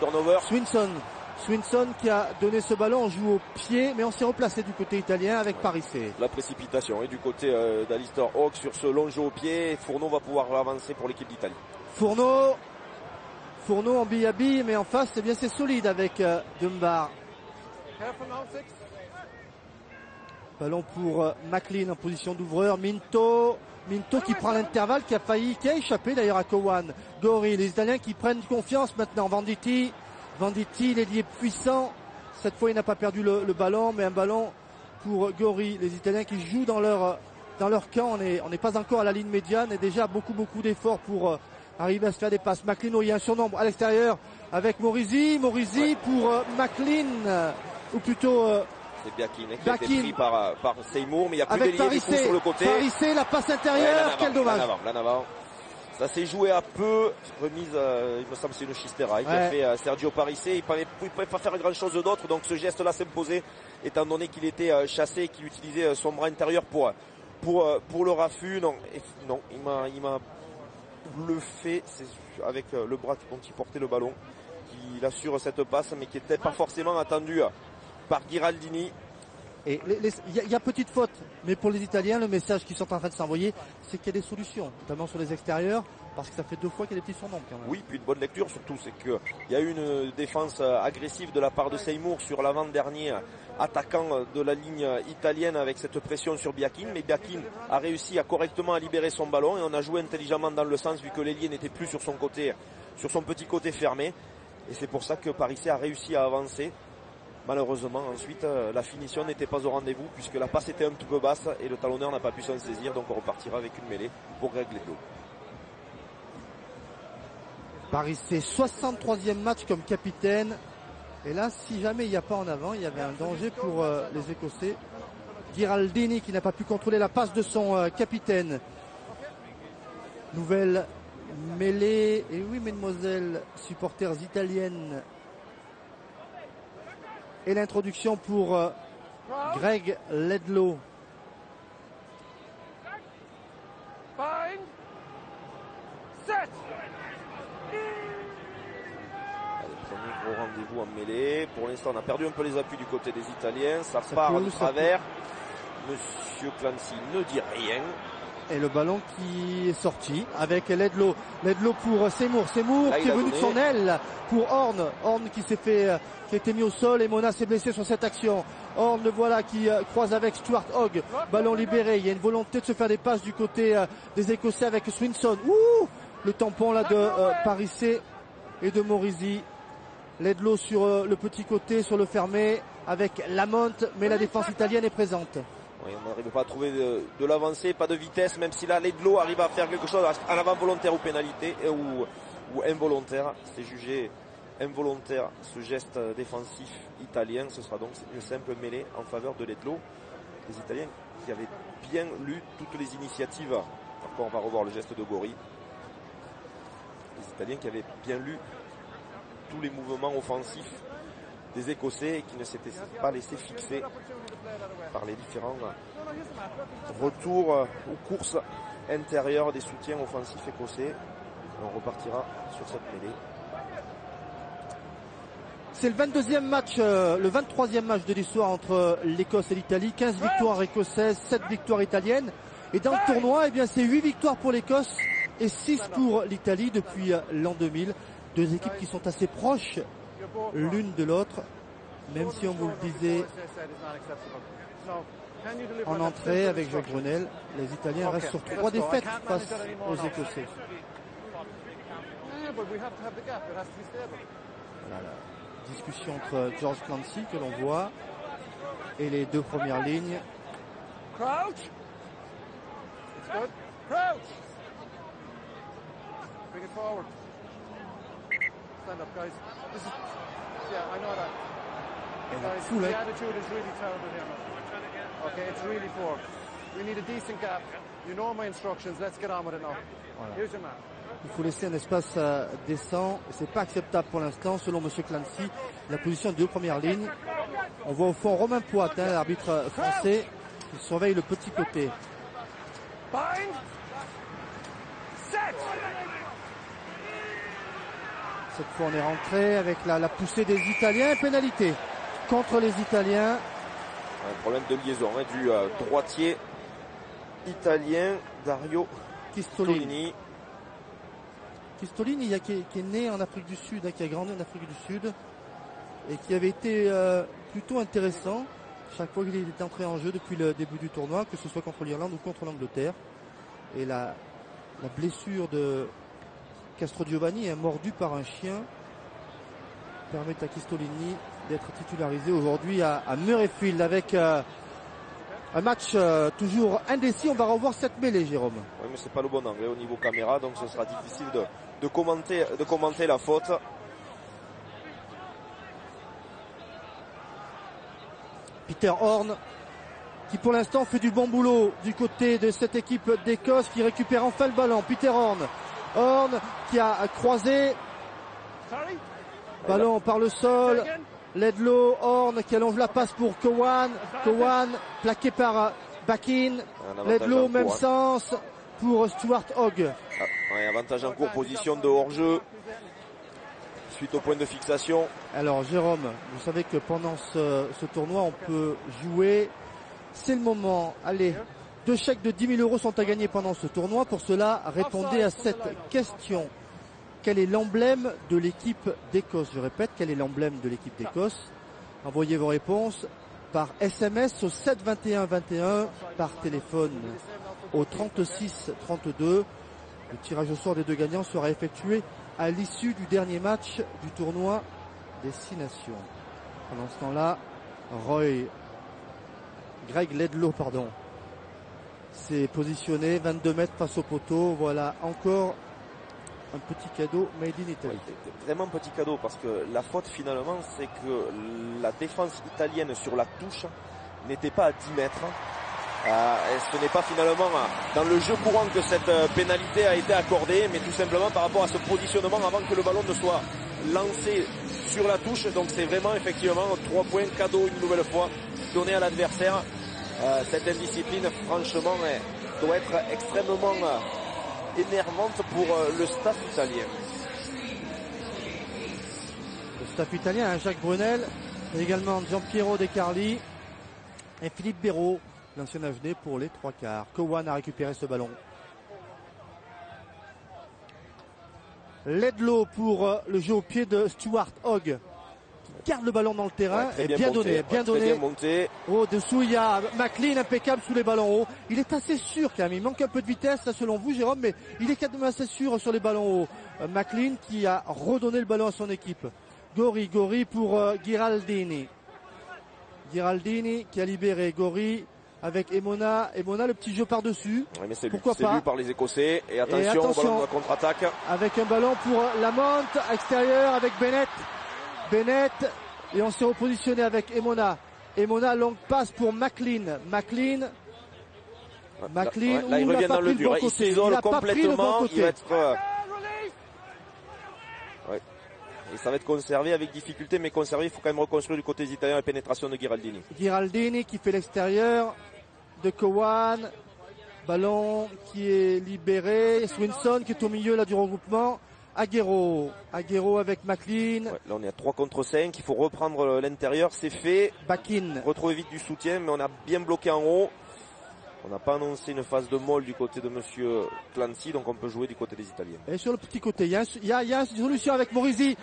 Swinson qui a donné ce ballon, on joue au pied, mais on s'est replacé du côté italien avec Parissé. La précipitation et du côté d'Alistair Hogg sur ce long jeu au pied. Fourneau va pouvoir avancer pour l'équipe d'Italie. Fourneau en bille, mais en face, eh bien c'est solide avec Dunbar. Ballon pour McLean en position d'ouvreur. Minto Minto qui prend l'intervalle, qui a échappé d'ailleurs à Cowan. Gori, les Italiens qui prennent confiance maintenant. Venditti, l'ailier puissant. Cette fois, il n'a pas perdu le ballon, mais un ballon pour Gori. Les Italiens qui jouent dans leur camp. On n'est pas encore à la ligne médiane et déjà beaucoup d'efforts pour arriver à se faire des passes. McLean, il y a un surnombre à l'extérieur avec Morisi. Morisi pour McLean, ou plutôt c'est Biakin qui a été pris par Seymour, mais il n'y a plus d'ailier du coup sur le côté. Parissé, la passe intérieure, quel dommage. Là en avant. Ça s'est joué à peu. Remise, il me semble que c'est une Chistera qui a fait Sergio Parissé. Il ne pouvait pas faire grand chose d'autre, donc ce geste-là s'imposait, étant donné qu'il était chassé et qu'il utilisait son bras intérieur pour le raffut. Non, il m'a bluffé. C'est avec le bras dont il portait le ballon qu'il assure cette passe, mais qui n'était pas forcément attendue par Ghiraldini. Et il y a petite faute, mais pour les Italiens, le message qu'ils sont en train de s'envoyer, c'est qu'il y a des solutions, notamment sur les extérieurs, parce que ça fait 2 fois qu'il y a des petits surnombres quand même. Oui, puis une bonne lecture surtout, c'est qu'il y a eu une défense agressive de la part de Seymour sur l'avant-dernier attaquant de la ligne italienne avec cette pression sur Biakin, mais Biakin a réussi à correctement libérer son ballon et on a joué intelligemment dans le sens vu que l'ailier n'était plus sur son petit côté fermé, et c'est pour ça que Parissé a réussi à avancer. Malheureusement, ensuite, la finition n'était pas au rendez-vous puisque la passe était un petit peu basse et le talonneur n'a pas pu s'en saisir. Donc on repartira avec une mêlée pour Greg Ledlow. Parissé, 63e match comme capitaine. Et là, si jamais il n'y a pas en avant, il y avait un danger pour les Écossais. Ghiraldini qui n'a pas pu contrôler la passe de son capitaine. Nouvelle mêlée. Et oui, mesdemoiselles, supporters italiennes. Et l'introduction pour Greg Ledlow. Premier gros rendez-vous en mêlée. Pour l'instant, on a perdu un peu les appuis du côté des Italiens. Ça part de travers. Monsieur Clancy ne dit rien. Et le ballon qui est sorti avec Ledlow. Ledlow pour Seymour. Seymour qui est venu de son aile pour Horn. Horn qui a été mis au sol et Mona s'est blessé sur cette action. Horn, le voilà qui croise avec Stuart Hogg. Ballon libéré. Il y a une volonté de se faire des passes du côté des Écossais avec Swinson. Ouh, le tampon là de Parissé et de Morisi. Ledlow sur le petit côté, sur le fermé avec Lamont, mais la défense italienne est présente. Oui, on n'arrive pas à trouver de l'avancée, pas de vitesse, même si là Ledlow arrive à faire quelque chose en avant volontaire ou pénalité ou involontaire. C'est jugé involontaire ce geste défensif italien. Ce sera donc une simple mêlée en faveur de Ledlow. Les Italiens qui avaient bien lu toutes les initiatives. Encore, on va revoir le geste de Gori. Les Italiens qui avaient bien lu tous les mouvements offensifs des Écossais et qui ne s'étaient pas laissés fixer par les différents retours aux courses intérieures des soutiens offensifs écossais. On repartira sur cette mêlée. C'est le 22e match, le 23e match de l'histoire entre l'Écosse et l'Italie. 15 victoires écossaises, 7 victoires italiennes. Et dans le tournoi, eh bien, c'est 8 victoires pour l'Écosse et 6 pour l'Italie depuis l'an 2000. Deux équipes qui sont assez proches l'une de l'autre, même si on vous le disait en entrée avec Jacques Brunel, les Italiens restent sur 3 défaites face aux Écossais. Voilà la discussion entre George Clancy que l'on voit et les 2 premières lignes. Crouch. Crouch. Bring it forward. Stand up, guys. This is, yeah, I know that. Guys, the attitude is really terrible here now. Okay, it's really poor. We need a decent gap. You know my instructions. Let's get on with it now. Voilà. Here's your man. Il faut laisser un espace décent. C'est pas acceptable pour l'instant, selon Monsieur Clancy. La position de 2 premières lignes. On voit au fond Romain Poit, l'arbitre français, qui surveille le petit côté. Bind. Set. Cette fois, on est rentré avec la poussée des Italiens. Pénalité contre les Italiens. Un problème de liaison du droitier italien Dario Chistolini. Chistolini qui est né en Afrique du Sud, qui a grandi en Afrique du Sud et qui avait été plutôt intéressant chaque fois qu'il était entré en jeu depuis le début du tournoi, que ce soit contre l'Irlande ou contre l'Angleterre. Et la blessure de Castro Giovanni, mordu par un chien, permet à Chistolini d'être titularisé aujourd'hui à Murrayfield avec un match toujours indécis. On va revoir cette mêlée, Jérôme. Oui, mais c'est pas le bon angle au niveau caméra, donc ce sera difficile de commenter la faute. Peter Horn qui pour l'instant fait du bon boulot du côté de cette équipe d'Écosse qui récupère enfin le ballon. Peter Horn qui a croisé, ballon par le sol, Ledlow, Horn qui allonge la passe pour Cowan, plaqué par Bakin, Ledlow même sens pour Stuart Hogg. Avantage en cours, position de hors-jeu suite au point de fixation. Alors Jérôme, vous savez que pendant ce tournoi on peut jouer, c'est le moment. Allez, 2 chèques de 10 000 € sont à gagner pendant ce tournoi. Pour cela, répondez à cette question. Quel est l'emblème de l'équipe d'Écosse? Je répète, quel est l'emblème de l'équipe d'Écosse? Envoyez vos réponses par SMS au 7 21 21, par téléphone au 36 32. Le tirage au sort des 2 gagnants sera effectué à l'issue du dernier match du tournoi des 6 nations. Pendant ce temps-là, Greg Ledlow, s'est positionné 22 mètres face au poteau. Voilà encore un petit cadeau made in Italy. Vraiment petit cadeau, parce que la faute finalement, c'est que la défense italienne sur la touche n'était pas à 10 mètres. Ce n'est pas finalement dans le jeu courant que cette pénalité a été accordée, mais tout simplement par rapport à ce positionnement avant que le ballon ne soit lancé sur la touche. Donc c'est vraiment effectivement 3 points cadeau une nouvelle fois donné à l'adversaire. Cette indiscipline franchement doit être extrêmement énervante pour le staff italien. Le staff italien, Jacques Brunel, mais également Giampiero De Carli et Philippe Béraud, l'ancien avenir pour les 3/4. Cowan a récupéré ce ballon. Ledlow pour le jeu au pied de Stuart Hogg. Garde le ballon dans le terrain, et bien donné. Dessous il y a McLean impeccable sous les ballons hauts. Il est assez sûr quand même, il manque un peu de vitesse là, selon vous Jérôme, mais il est quand même assez sûr sur les ballons hauts. McLean qui a redonné le ballon à son équipe. Gori pour Giraldini qui a libéré Gori avec Emona, le petit jeu par-dessus. Oui, mais c'est pourquoi lu, pas. Lu par les Écossais. Et attention au ballon de la contre-attaque. Avec un ballon pour Lamont extérieur avec Bennett, et on s'est repositionné avec Emona, longue passe pour McLean, là, il revient dans le dur, il s'isole complètement, il va être et ça va être conservé avec difficulté, mais conservé, il faut quand même reconstruire du côté italien la pénétration de Giraldini qui fait l'extérieur de Cowan, ballon qui est libéré, Swinson qui est au milieu là du regroupement. Aguero avec McLean. Là on est à 3 contre 5, il faut reprendre l'intérieur, c'est fait. Bakin. Retrouver vite du soutien, mais on a bien bloqué en haut. On n'a pas annoncé une phase de molle du côté de monsieur Clancy, donc on peut jouer du côté des Italiens. Et sur le petit côté, il y a une solution avec Morisi.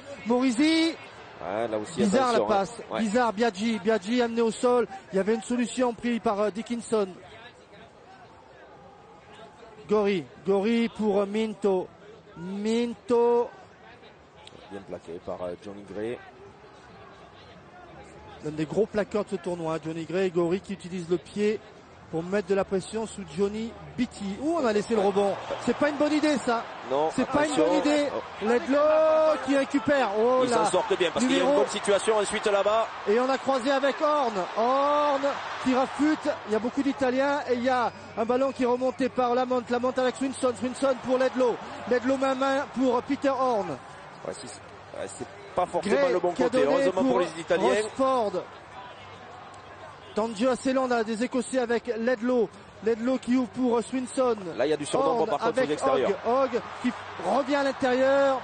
Là aussi, bizarre la attention, passe. Bizarre, Biaggi amené au sol. Il y avait une solution prise par Dickinson. Gori pour Minto. Bien plaqué par Johnny Gray. L'un des gros plaqueurs de ce tournoi, Johnny Gray. Gori qui utilise le pied pour mettre de la pression sous Johnny Beattie. On a laissé le rebond. C'est pas une bonne idée ça. Non. C'est pas une bonne idée. Ledlow qui récupère. Ils s'en sortent bien parce qu'il y a une bonne situation ensuite là-bas. Et on a croisé avec Horn qui rafute. Il y a beaucoup d'Italiens et il y a un ballon qui est remonté par Lamont avec Swinson pour Ledlow main pour Peter Horn. C'est pas forcément le bon côté. Heureusement pour les Italiens. Rosford. Temps de jeu assez long, on a des Écossais avec Ledlow qui ouvre pour Swinson. Là il y a du surnombre par contre sur l'extérieur. Hogg qui revient à l'intérieur.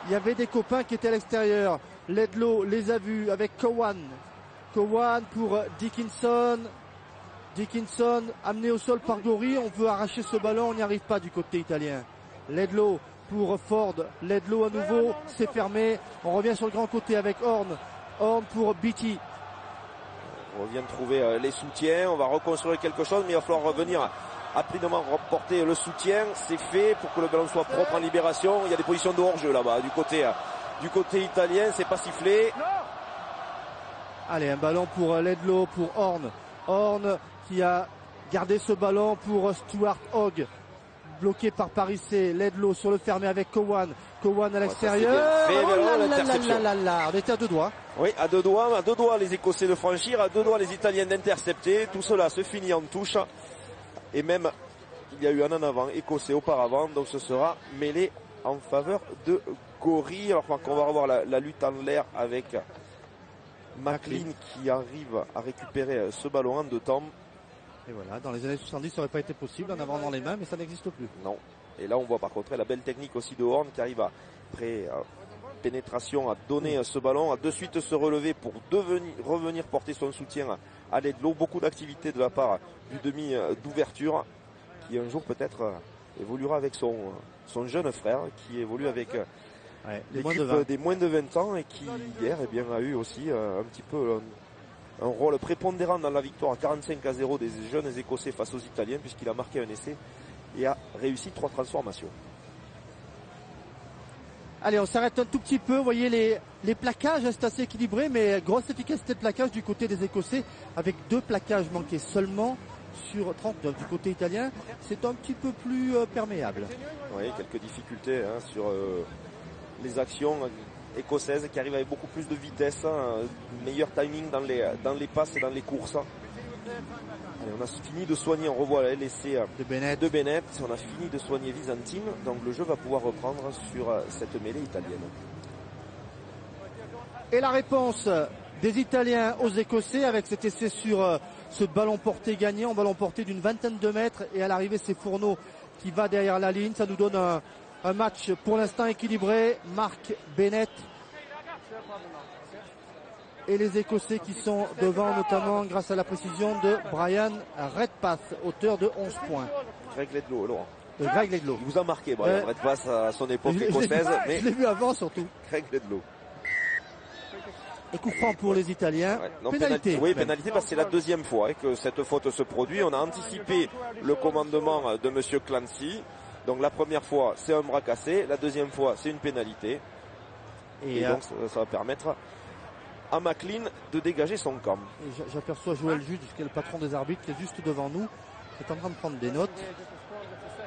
Il y avait des copains qui étaient à l'extérieur. Ledlow les a vus avec Cowan pour Dickinson amené au sol par Gori. On veut arracher ce ballon, on n'y arrive pas du côté italien. Ledlow pour Ford, Ledlow à nouveau, c'est fermé. On revient sur le grand côté avec Horn pour Beattie. On vient de trouver les soutiens, on va reconstruire quelque chose, mais il va falloir revenir a rapidement remporté le soutien. C'est fait pour que le ballon soit propre en libération. Il y a des positions de hors-jeu là-bas du côté italien. C'est pas sifflé. Allez, un ballon pour Ledlow, pour Horn. Horn qui a gardé ce ballon pour Stuart Hogg. Bloqué par Parissé. Ledlow sur le fermé avec Cowan. Cowan à l'extérieur. On était à deux doigts. Oui, à deux doigts les Écossais de franchir, à deux doigts les Italiens d'intercepter. Tout cela se finit en touche. Et même, il y a eu un en avant écossais auparavant. Donc ce sera mêlé en faveur de Gorry. Alors qu'on va revoir la lutte en l'air avec McLean qui arrive à récupérer ce ballon en deux temps. Et voilà, dans les années 70, ça n'aurait pas été possible en avant dans les mains, mais ça n'existe plus. Non. Et là, on voit par contre la belle technique aussi de Horn qui arrive après pénétration à donner ce ballon, à de suite se relever pour revenir porter son soutien à Ledlow. Beaucoup d'activité de la part du demi d'ouverture qui un jour peut-être évoluera avec son jeune frère qui évolue avec l'équipe des moins de 20 ans et qui hier a eu aussi un petit peu un rôle prépondérant dans la victoire 45-0 des jeunes Écossais face aux Italiens puisqu'il a marqué un essai et a réussi 3 transformations. Allez, on s'arrête un tout petit peu. Vous voyez les plaquages, c'est assez équilibré, mais grosse efficacité de plaquage du côté des Écossais avec 2 plaquages manqués seulement sur 39 du côté italien. C'est un petit peu plus perméable. Oui, quelques difficultés sur les actions écossaises qui arrivent avec beaucoup plus de vitesse, meilleur timing dans les passes et dans les courses. Allez, on a fini de soigner, on revoit l'essai de Bennett. On a fini de soigner Byzantine, donc le jeu va pouvoir reprendre sur cette mêlée italienne. Et la réponse des Italiens aux Écossais avec cet essai sur ce ballon porté gagnant, ballon porté d'une vingtaine de mètres, et à l'arrivée c'est Fourneau qui va derrière la ligne. Ça nous donne un match pour l'instant équilibré. Mark Bennett et les Écossais qui sont devant, notamment grâce à la précision de Brian Redpath, auteur de 11 points. Greg Ledlow, Laurent. Greg Ledlow. Il vous a marqué Brian Redpath à son époque écossaise. Mais je l'ai vu avant surtout. Greg Ledlow. Et coup franc pour les Italiens. Non, pénalité. Oui, pénalité parce que c'est la deuxième fois que cette faute se produit. On a anticipé le commandement de monsieur Clancy. Donc la première fois, c'est un bras cassé. La deuxième fois, c'est une pénalité. Et donc ça va permettre à McLean de dégager son camp. J'aperçois Joël Jude, qui est le patron des arbitres, qui est juste devant nous, qui est en train de prendre des notes,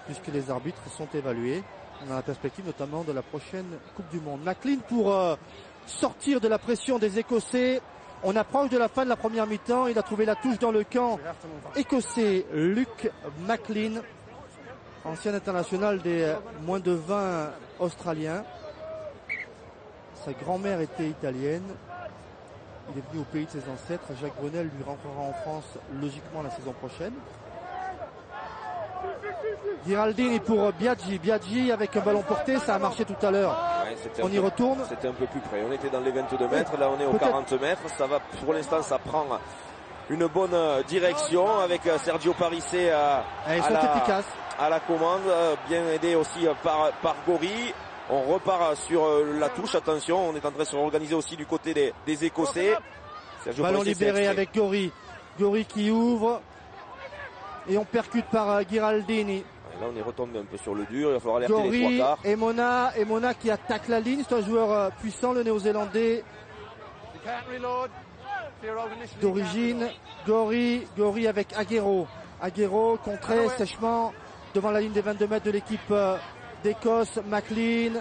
puisque les arbitres sont évalués. On a la perspective notamment de la prochaine Coupe du Monde. McLean pour sortir de la pression des Écossais. On approche de la fin de la première mi-temps. Il a trouvé la touche dans le camp écossais. Luke McLean, ancien international des moins de 20 australiens. Sa grand-mère était italienne. Il est venu au pays de ses ancêtres. Jacques Brunel lui rentrera en France logiquement la saison prochaine. Giraldini pour Biaggi. Biaggi avec un ballon porté, ça a marché tout à l'heure. On y retourne. C'était un peu plus près. On était dans les 22 mètres, là on est aux 40 mètres. Ça va, pour l'instant, ça prend une bonne direction avec Sergio Parissé à la commande, bien aidé aussi par Gorry. On repart sur la touche, attention, on est en train de se réorganiser aussi du côté des Écossais. Ballon libéré avec Gorry. Gorry qui ouvre. Et on percute par Giraldini. Et là on est retombé un peu sur le dur, il va falloir alerter Gorry, les trois quarts. et Mona qui attaque la ligne, c'est un joueur puissant, le néo-zélandais d'origine. Gorry avec Aguero. Aguero contré sèchement devant la ligne des 22 mètres de l'équipe d'Écosse. McLean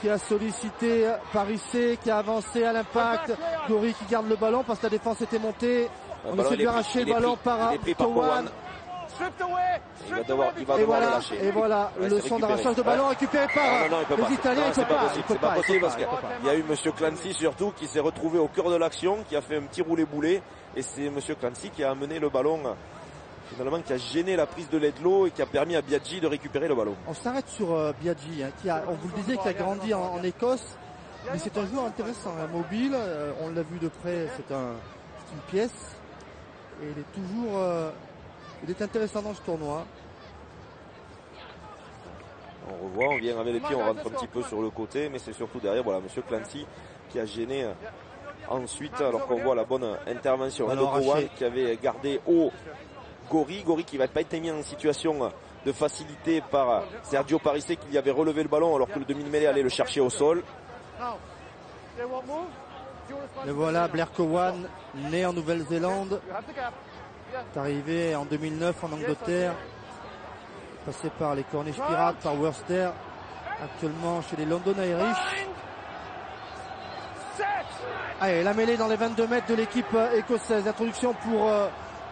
qui a sollicité Parissé, qui a avancé à l'impact. Gorry qui garde le ballon parce que la défense était montée. On essaie de arracher le ballon par Cowan. Il va devoir le lâcher. Et voilà, le son d'arrachage de ballon récupéré par les Italiens. C'est pas possible parce qu'il y a eu monsieur Clancy surtout qui s'est retrouvé au cœur de l'action, qui a fait un petit roulé-boulé, et c'est monsieur Clancy qui a amené le ballon finalement, qui a gêné la prise de Ledlow et qui a permis à Biaggi de récupérer le ballon. On s'arrête sur Biaggi, on vous le disait, qui a grandi en Écosse, mais c'est un joueur intéressant, mobile, on l'a vu de près, c'est une pièce, et il est toujours il est intéressant dans ce tournoi. On revoit, on vient avec les pieds, on rentre un petit peu sur le côté, mais c'est surtout derrière, voilà, monsieur Clancy qui a gêné ensuite, alors qu'on voit la bonne intervention de Cowan qui avait gardé haut Gori qui va pas être mis en situation de facilité par Sergio Parisse qui y avait relevé le ballon alors que le demi-mêlée allait le chercher au sol. Et voilà Blair Cowan, né en Nouvelle-Zélande, est arrivé en 2009 en Angleterre, passé par les Cornish Pirates, par Worcester, actuellement chez les London Irish. Allez, la mêlée dans les 22 mètres de l'équipe écossaise. Introduction pour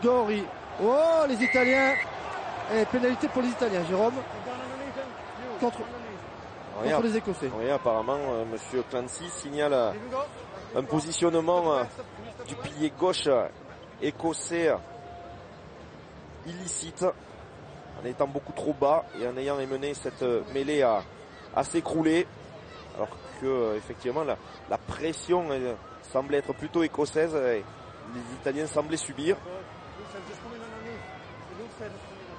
Gori. Oh, les Italiens. Et pénalité pour les Italiens, Jérôme. Contre les Écossais. Oui, apparemment, monsieur Clancy signale un positionnement du pilier gauche écossais illicite en étant beaucoup trop bas et en ayant mené cette mêlée à s'écrouler, alors que effectivement la pression semblait être plutôt écossaise et les Italiens semblaient subir.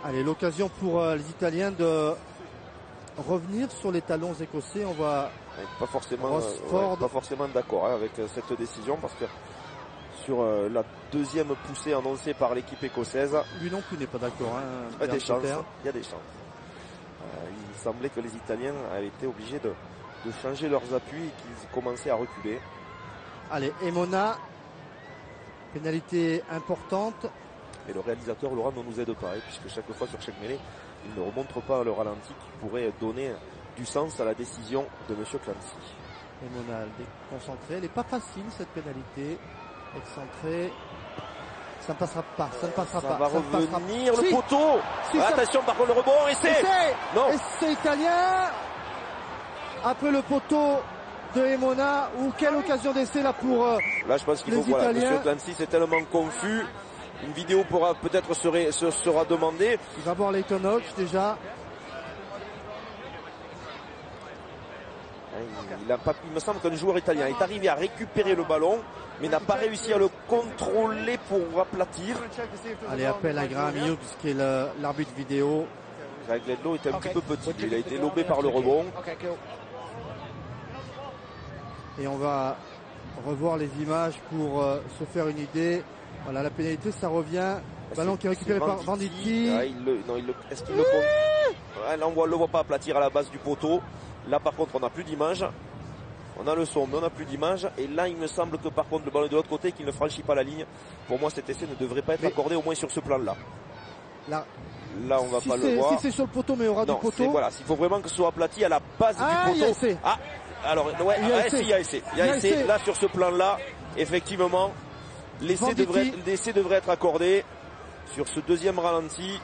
Allez, l'occasion pour les Italiens de revenir sur les talons écossais. On va pas forcément d'accord avec cette décision, parce que sur la deuxième poussée annoncée par l'équipe écossaise, lui non plus n'est pas d'accord. Il y a des chances. Il semblait que les Italiens avaient été obligés de changer leurs appuis et qu'ils commençaient à reculer. Allez, Emona, pénalité importante. Et le réalisateur Laurent ne nous aide pas, puisque chaque fois sur chaque mêlée, il ne remontre pas le ralenti qui pourrait donner du sens à la décision de monsieur Clancy. Emona déconcentré, elle n'est pas facile cette pénalité. Excentré, ça ne passera pas, ça va revenir le poteau. Attention par contre le rebond, essai italien. Après le poteau de Emona, ou quelle occasion d'essai là pour là je pense qu'il faut monsieur Clancy c'est tellement confus. Une vidéo peut-être sera demandée. Il va voir Leighton Hodge déjà. Il me semble qu'un joueur italien est arrivé à récupérer le ballon, mais n'a pas réussi à le contrôler pour aplatir. Allez, appel à Graham Hughes, qui est l'arbitre vidéo. Greg Ledlow était un petit peu petit, il a été lobé par le rebond. Et on va revoir les images pour se faire une idée. Voilà, la pénalité, ça revient. Ballon qui est récupéré par Venditti. Est-ce qu'il le compte? Là, on ne le voit pas aplatir à la base du poteau. Là, par contre, on n'a plus d'image. On a le son, mais on n'a plus d'image. Et là, il me semble que, par contre, le ballon est de l'autre côté, qu'il ne franchit pas la ligne. Pour moi, cet essai ne devrait pas être accordé, au moins sur ce plan-là. Là, on va pas le voir. Si c'est sur le poteau, mais il y aura du poteau. Voilà, s'il faut vraiment que ce soit aplati à la base du poteau. Il y a essai. Alors, il y a essai. Là, sur ce plan-là, effectivement, l'essai devrait être accordé. Sur ce deuxième ralenti,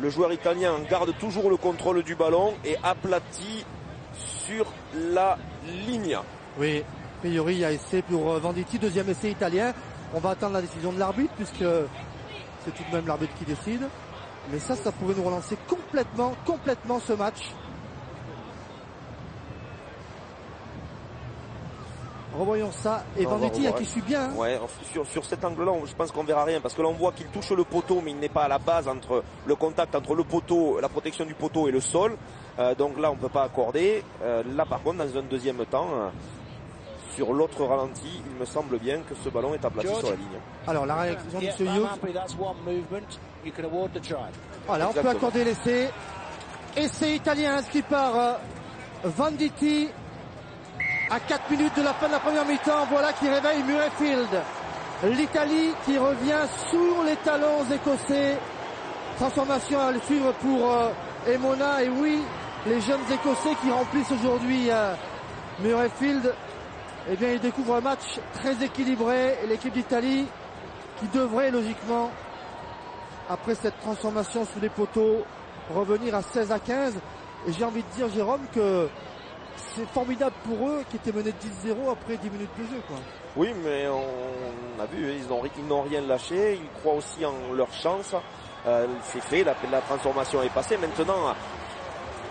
le joueur italien garde toujours le contrôle du ballon et aplatit sur la ligne. Oui, a priori, il y a essai pour Venditti, deuxième essai italien. On va attendre la décision de l'arbitre, puisque c'est tout de même l'arbitre qui décide. Mais ça pouvait nous relancer complètement ce match. Revoyons ça. Et Venditti qui suit bien. Ouais, sur cet angle-là, je pense qu'on verra rien. Parce que là, on voit qu'il touche le poteau, mais il n'est pas à la base entre le contact entre le poteau, la protection du poteau et le sol. Donc là, on ne peut pas accorder. Là, par contre, dans un deuxième temps, sur l'autre ralenti, il me semble bien que ce ballon est aplati sur la ligne. Alors, la réaction de M. Hughes. Voilà, on peut accorder l'essai. Essai italien inscrit par Venditti. À 4 minutes de la fin de la première mi-temps, voilà qui réveille Murrayfield. L'Italie qui revient sur les talons écossais. Transformation à le suivre pour Emona. Et oui, les jeunes écossais qui remplissent aujourd'hui Murrayfield. Eh bien, ils découvrent un match très équilibré. Et l'équipe d'Italie qui devrait logiquement, après cette transformation sous les poteaux, revenir à 16-15. Et j'ai envie de dire, Jérôme, que c'est formidable pour eux qui étaient menés de 10-0 après 10 minutes de jeu, quoi. Oui, mais on a vu, ils n'ont rien lâché. Ils croient aussi en leur chance. C'est fait, la transformation est passée. Maintenant,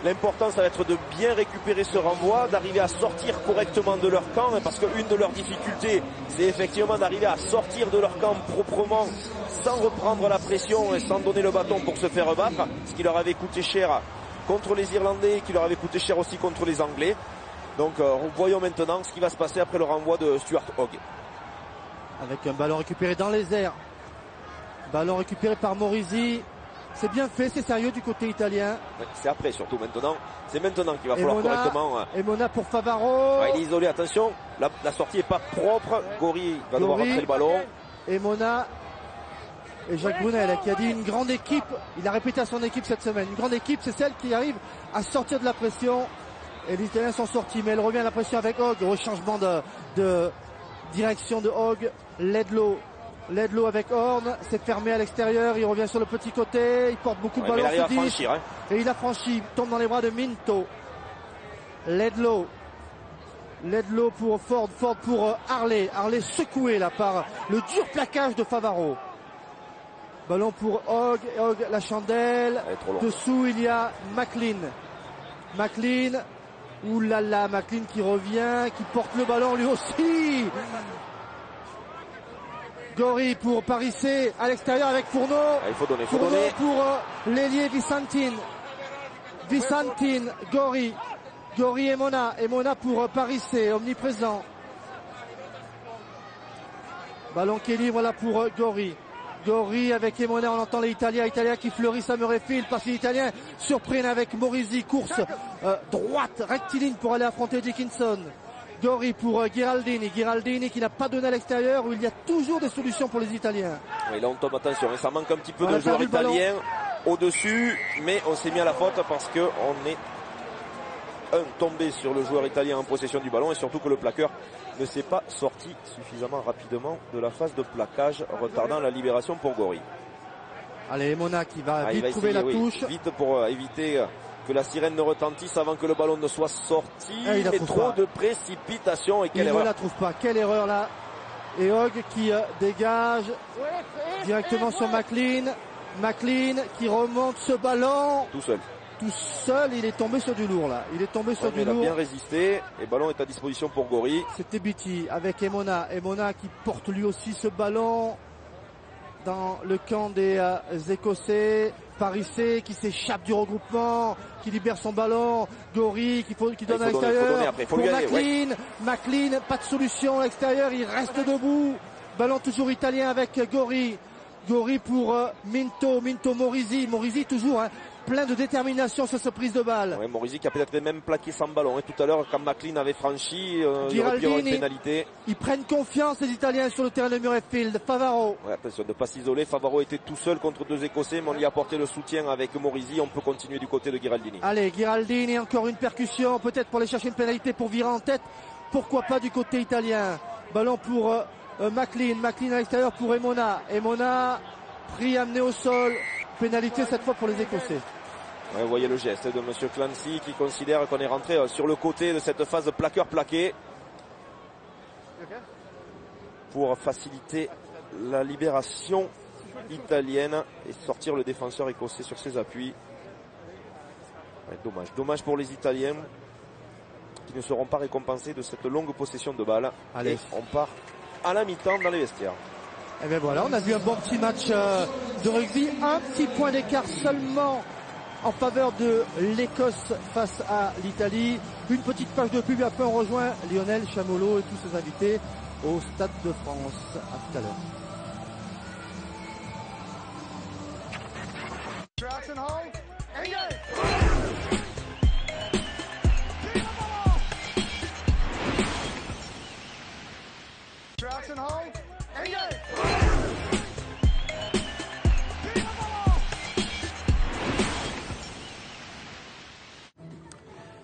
l'important, ça va être de bien récupérer ce renvoi, d'arriver à sortir correctement de leur camp, parce qu'une de leurs difficultés, c'est effectivement d'arriver à sortir de leur camp proprement, sans reprendre la pression et sans donner le bâton pour se faire battre, ce qui leur avait coûté cher contre les Irlandais, qui leur avait coûté cher aussi contre les Anglais. Donc voyons maintenant ce qui va se passer après le renvoi de Stuart Hogg. Avec un ballon récupéré dans les airs Ballon récupéré par Morisi. C'est bien fait, c'est sérieux du côté italien. Ouais, c'est après surtout maintenant. C'est maintenant qu'il va falloir Mona, correctement. Mona pour Favaro. Ouais, il est isolé, attention. La sortie est pas propre. Gori va devoir rentrer le ballon. Mona et Jacques Brunel qui a dit une grande équipe. Il a répété à son équipe cette semaine. Une grande équipe, c'est celle qui arrive à sortir de la pression. Et les Italiens sont sortis, mais elle revient à la pression avec Hogg. Au changement de direction de Hogg. Ledlow avec Horn, c'est fermé à l'extérieur, il revient sur le petit côté, il porte beaucoup de ballons. Il arrive à franchir, hein. Et il a franchi, tombe dans les bras de Minto. Ledlow pour Ford pour Harley secoué là par le dur plaquage de Favaro. Ballon pour Hogg, la chandelle. Dessous il y a McLean. Oulala, McLean qui revient, qui porte le ballon lui aussi. Gori pour Parissé à l'extérieur avec Fourneau. Il faut donner. Pour l'ailier Vicentin, Gori et Mona pour Parissé, omniprésent. Ballon qui est libre là pour Gori avec Emona, on entend les Italiens qui fleurissent à Murrayfield parce que les Italiens surprennent avec Morisi, course droite, rectiligne pour aller affronter Dickinson. Gori pour Ghiraldini qui n'a pas donné à l'extérieur, où il y a toujours des solutions pour les Italiens. Oui, là on tombe, attention, ça manque un petit peu de joueurs italiens au-dessus, mais on s'est mis à la faute parce qu'on est tombé sur le joueur italien en possession du ballon et surtout que le plaqueur ne s'est pas sorti suffisamment rapidement de la phase de plaquage, retardant la libération pour Gori. Allez, Mona qui va vite trouver la touche. Vite pour éviter que la sirène ne retentisse avant que le ballon ne soit sorti. Et trop de précipitation et quelle erreur. Il ne la trouve pas. Quelle erreur là. Et Hogg qui dégage directement sur McLean. McLean qui remonte ce ballon. Tout seul, il est tombé sur du lourd là. Il est tombé sur du lourd. Il a bien résisté et le ballon est à disposition pour Gori. C'était Beatty avec Emona qui porte lui aussi ce ballon dans le camp des Écossais. Parissé qui s'échappe du regroupement, qui libère son ballon. Gori qui donne à l'extérieur. Pour McLean, pas de solution à l'extérieur, il reste debout. Ballon toujours italien avec Gori pour Minto Morisi toujours plein de détermination sur cette prise de balle. Ouais, Morisi qui a peut-être même plaqué sans ballon. Tout à l'heure, quand McLean avait franchi, il aurait pu avoir une pénalité. Ils prennent confiance les Italiens sur le terrain de Murrayfield. Favaro. Ouais, attention de ne pas s'isoler. Favaro était tout seul contre deux Écossais, mais on lui a apporté le soutien avec Morisi. On peut continuer du côté de Ghiraldini. Allez, Ghiraldini, encore une percussion, peut-être pour aller chercher une pénalité pour virer en tête. Pourquoi pas du côté italien. Ballon pour McLean à l'extérieur pour Emona. Pris, amené au sol. Pénalité cette fois pour les Écossais. Ouais, vous voyez le geste de Monsieur Clancy qui considère qu'on est rentré sur le côté de cette phase plaqueur-plaqué pour faciliter la libération italienne et sortir le défenseur écossais sur ses appuis. Ouais, dommage pour les Italiens qui ne seront pas récompensés de cette longue possession de balle. Allez. Et on part à la mi-temps dans les vestiaires. Et bien voilà, on a vu un bon petit match de rugby, un petit point d'écart seulement en faveur de l'Écosse face à l'Italie. Une petite page de pub et après on rejoint Lionel Chamolo et tous ses invités au Stade de France. À tout à l'heure.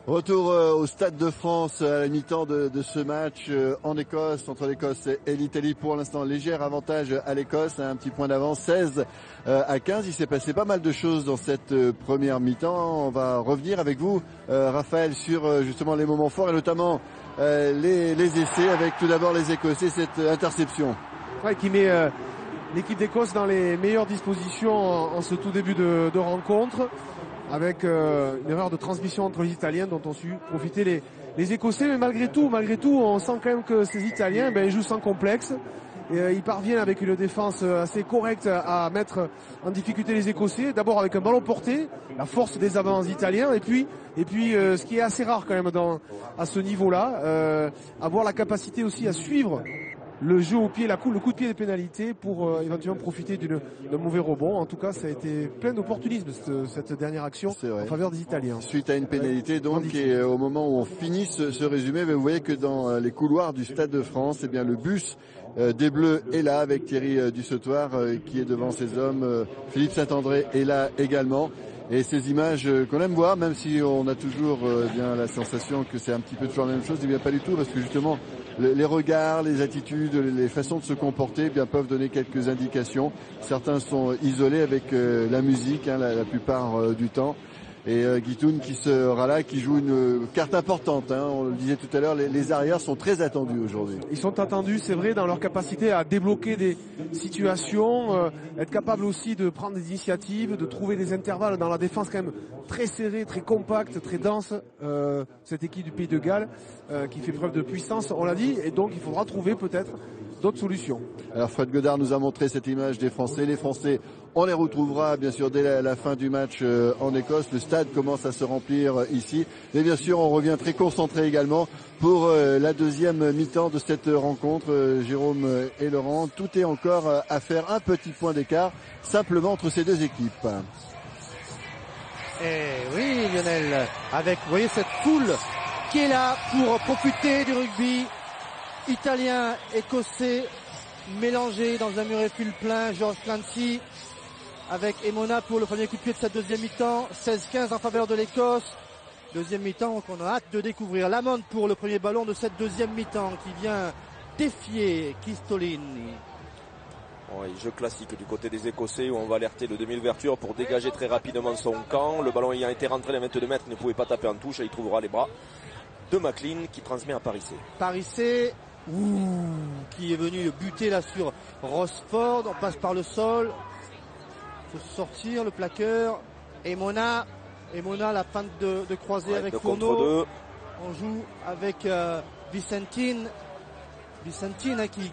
Retour au Stade de France à la mi-temps de ce match en Écosse, entre l'Écosse et l'Italie. Pour l'instant, léger avantage à l'Écosse, un petit point d'avance, 16 à 15. Il s'est passé pas mal de choses dans cette première mi-temps. On va revenir avec vous, Raphaël, sur justement les moments forts et notamment les essais, avec tout d'abord les Écossais, cette interception. Ouais, qui met l'équipe d'Écosse dans les meilleures dispositions en ce tout début de rencontre, avec une erreur de transmission entre les Italiens dont ont su profiter les Écossais. Mais malgré tout, on sent quand même que ces Italiens jouent sans complexe. Et ils parviennent avec une défense assez correcte à mettre en difficulté les Écossais. D'abord avec un ballon porté, la force des avances italiens. Et puis ce qui est assez rare quand même à ce niveau-là, avoir la capacité aussi à suivre le jeu au pied, le coup de pied des pénalités pour éventuellement profiter d'un mauvais rebond. En tout cas, ça a été plein d'opportunisme cette dernière action en faveur des Italiens. Suite à une pénalité donc, et au moment où on finit ce résumé, vous voyez que dans les couloirs du Stade de France, eh bien le bus des Bleus est là avec Thierry Dussautoir qui est devant ses hommes. Philippe Saint-André est là également. Et ces images qu'on aime voir, même si on a toujours bien la sensation que c'est un petit peu toujours la même chose, eh bien pas du tout, parce que justement les regards, les attitudes, les façons de se comporter, eh bien peuvent donner quelques indications. Certains sont isolés avec la musique, la plupart du temps. Et Guitoun qui sera là, qui joue une carte importante. On le disait tout à l'heure, les arrières sont très attendus aujourd'hui. Ils sont attendus, c'est vrai, dans leur capacité à débloquer des situations, être capable aussi de prendre des initiatives, de trouver des intervalles dans la défense quand même très serrée, très compacte, très dense. Cette équipe du Pays de Galles qui fait preuve de puissance, on l'a dit, et donc il faudra trouver peut-être d'autres solutions. Alors Fred Godard nous a montré cette image des Français. Les Français, on les retrouvera bien sûr dès la fin du match en Écosse. Le stade commence à se remplir ici. Et bien sûr, on revient très concentré également pour la deuxième mi-temps de cette rencontre. Jérôme et Laurent, tout est encore à faire, un petit point d'écart simplement entre ces deux équipes. Et oui, Lionel, avec, vous voyez, cette foule qui est là pour profiter du rugby italien, écossais, mélangé dans un Murrayfield plein. George Clancy avec Emona pour le premier coup de pied de cette deuxième mi-temps. 16-15 en faveur de l'Écosse. Deuxième mi-temps qu'on a hâte de découvrir. Lamont pour le premier ballon de cette deuxième mi-temps qui vient défier Kistolini. Oui, jeu classique du côté des Écossais où on va alerter le demi-ouverture pour dégager très rapidement son camp. Le ballon ayant été rentré à 22 mètres, il ne pouvait pas taper en touche et il trouvera les bras de McLean qui transmet à Parissé. Parissé, qui est venu buter là sur Rosford. On passe par le sol. Il faut sortir le plaqueur. Emona, la feinte de croisée avec Fourneau. On joue avec Vicentine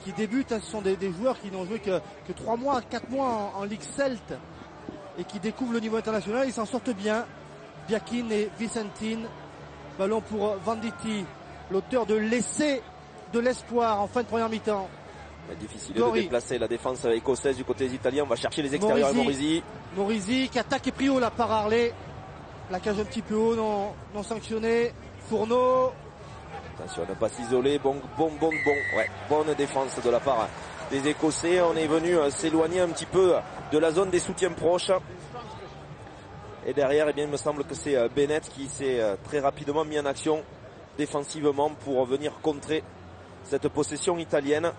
qui débute. Ce sont des joueurs qui n'ont joué que 3 mois, 4 mois en Ligue Celt et qui découvrent le niveau international. Ils s'en sortent bien. Biakin et Vicentine. Ballon pour Venditti, l'auteur de l'essai de l'espoir en fin de première mi-temps. Difficile de déplacer la défense écossaise du côté des Italiens. On va chercher les extérieurs. Morizzi qui attaque et pris haut là par Harley. Plaquage un petit peu haut, non sanctionné. Fourneau. Attention à ne pas s'isoler. Bon. Ouais, bonne défense de la part des Écossais. On est venu s'éloigner un petit peu de la zone des soutiens proches. Et derrière, eh bien, il me semble que c'est Bennett qui s'est très rapidement mis en action défensivement pour venir contrer cette possession italienne.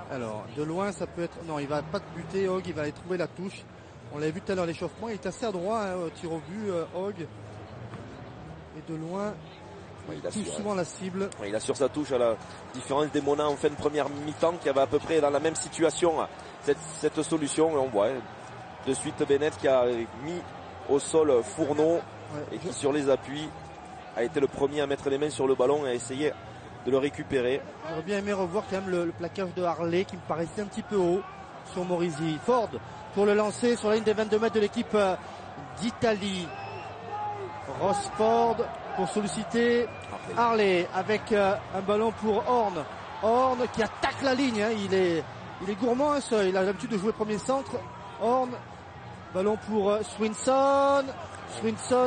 Alors, de loin, ça peut être... Non, il va pas buter, Hogg, il va aller trouver la touche. On l'avait vu tout à l'heure, l'échauffement. Il est assez adroit, au tir au but, Hogg. Et de loin, il touche souvent la cible. Il assure sa touche, à la différence des Mona en fin de première mi-temps, qui avait à peu près dans la même situation cette solution. Et on voit de suite Bennett qui a mis au sol Fourneau et qui sur les appuis a été le premier à mettre les mains sur le ballon et à essayer de le récupérer. J'aurais bien aimé revoir quand même le plaquage de Harley qui me paraissait un petit peu haut sur Morizzi. Ford pour le lancer sur la ligne des 22 mètres de l'équipe d'Italie. Rosford pour solliciter Harley avec un ballon pour Horn. Horn qui attaque la ligne, il est gourmand, il a l'habitude de jouer premier centre. Horn. Ballon pour Swinson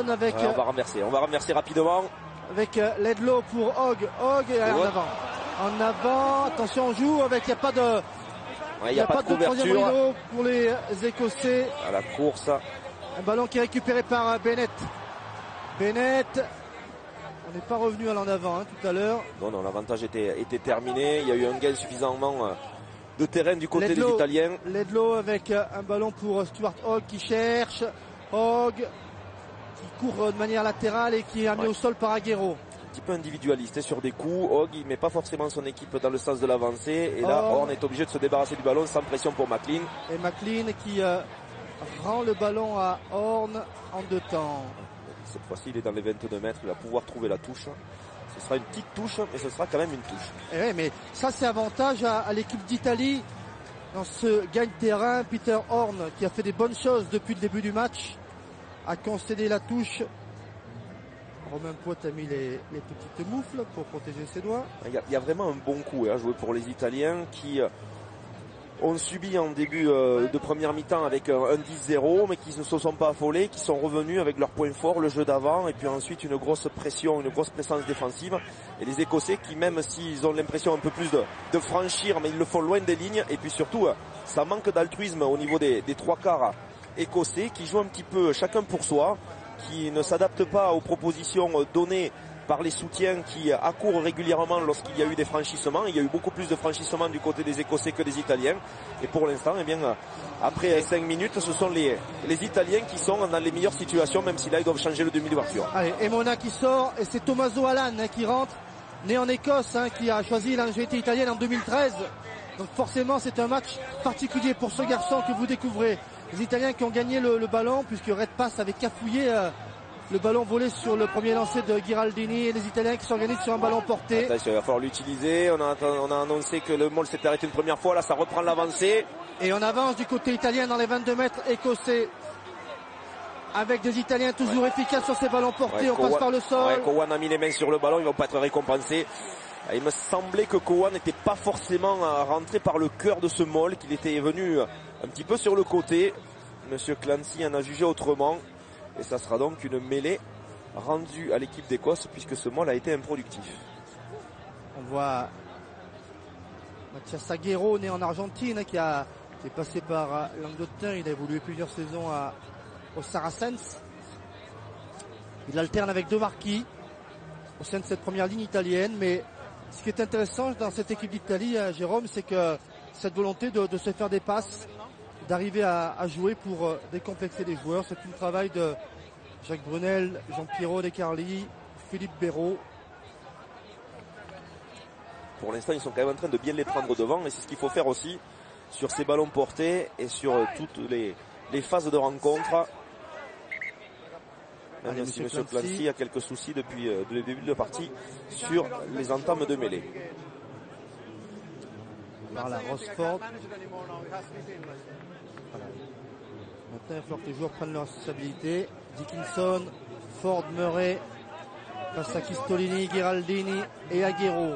avec... on va renverser rapidement. Avec Ledlow pour Hogg. Hogg en avant. Attention, on joue avec... Il n'y a pas de... Il n'y a pas de couverture pour les Écossais. À la course. Un ballon qui est récupéré par Bennett. On n'est pas revenu à l'en avant tout à l'heure. Non, l'avantage était terminé. Il y a eu un gain suffisamment... de terrain du côté des Italiens. Ledlow avec un ballon pour Stuart Hogg qui cherche. Hogg qui court de manière latérale et qui est mis au sol par Aguero. Un petit peu individualiste sur des coups. Hogg il met pas forcément son équipe dans le sens de l'avancée. Et là, Horn est obligé de se débarrasser du ballon sans pression pour McLean. Et McLean qui rend le ballon à Horn en 2 temps. Cette fois-ci, il est dans les 22 mètres. Il va pouvoir trouver la touche. Ce sera une petite touche, mais ce sera quand même une touche. Et oui, mais ça c'est avantage à l'équipe d'Italie dans ce gagne-terrain. Peter Horn qui a fait des bonnes choses depuis le début du match a concédé la touche. Romain Poit a mis les petites moufles pour protéger ses doigts. Il y a vraiment un bon coup à jouer pour les Italiens qui ont subi en début de première mi-temps avec un 10-0, mais qui ne se sont pas affolés, qui sont revenus avec leur point fort, le jeu d'avant, et puis ensuite une grosse pression, une grosse présence défensive. Et les Écossais qui, même s'ils ont l'impression un peu plus de franchir, mais ils le font loin des lignes, et puis surtout, ça manque d'altruisme au niveau des trois quarts écossais, qui jouent un petit peu chacun pour soi, qui ne s'adaptent pas aux propositions données par les soutiens qui accourent régulièrement lorsqu'il y a eu des franchissements. Il y a eu beaucoup plus de franchissements du côté des Écossais que des Italiens. Et pour l'instant, eh bien, après 5 minutes, ce sont les Italiens qui sont dans les meilleures situations, même si là, ils doivent changer le demi d'ouverture. Allez, Emona qui sort, et c'est Tommaso Allan qui rentre, né en Écosse, qui a choisi la nationalité italienne en 2013. Donc forcément, c'est un match particulier pour ce garçon que vous découvrez. Les Italiens qui ont gagné le ballon, puisque Red Pass avait cafouillé le ballon volé sur le premier lancer de Ghiraldini, et les Italiens qui s'organisent sur un ballon porté. Attention, il va falloir l'utiliser. On a annoncé que le Maul s'était arrêté une première fois. Là, ça reprend l'avancée. Et on avance du côté italien dans les 22 mètres écossais. Avec des Italiens toujours efficaces sur ces ballons portés. On passe par le sol. Cowan a mis les mains sur le ballon. Il va pas être récompensé. Il me semblait que Cowan n'était pas forcément rentré par le cœur de ce Maul, qu'il était venu un petit peu sur le côté. Monsieur Clancy en a jugé autrement. Et ça sera donc une mêlée rendue à l'équipe d'Écosse, puisque ce Maul a été improductif. On voit Mathias Aguero, né en Argentine, qui est passé par l'Angleterre. Il a évolué plusieurs saisons au Saracens. Il alterne avec De Marchi au sein de cette première ligne italienne. Mais ce qui est intéressant dans cette équipe d'Italie, Jérôme, c'est que cette volonté de se faire des passes, d'arriver à jouer pour décomplexer les joueurs. C'est un travail de Jacques Brunel, Jean-Pierrot Descarli, Philippe Béraud. Pour l'instant, ils sont quand même en train de bien les prendre devant, et c'est ce qu'il faut faire aussi sur ces ballons portés et sur toutes les phases de rencontre. Même si M. Clancy a quelques soucis depuis le début de la partie sur les entames de mêlée. Par la Rosford. Voilà. Maintenant, il va falloir que les joueurs prennent leurs responsabilités. Dickinson, Ford, Murray, face à Chistolini, Ghiraldini et Aguero.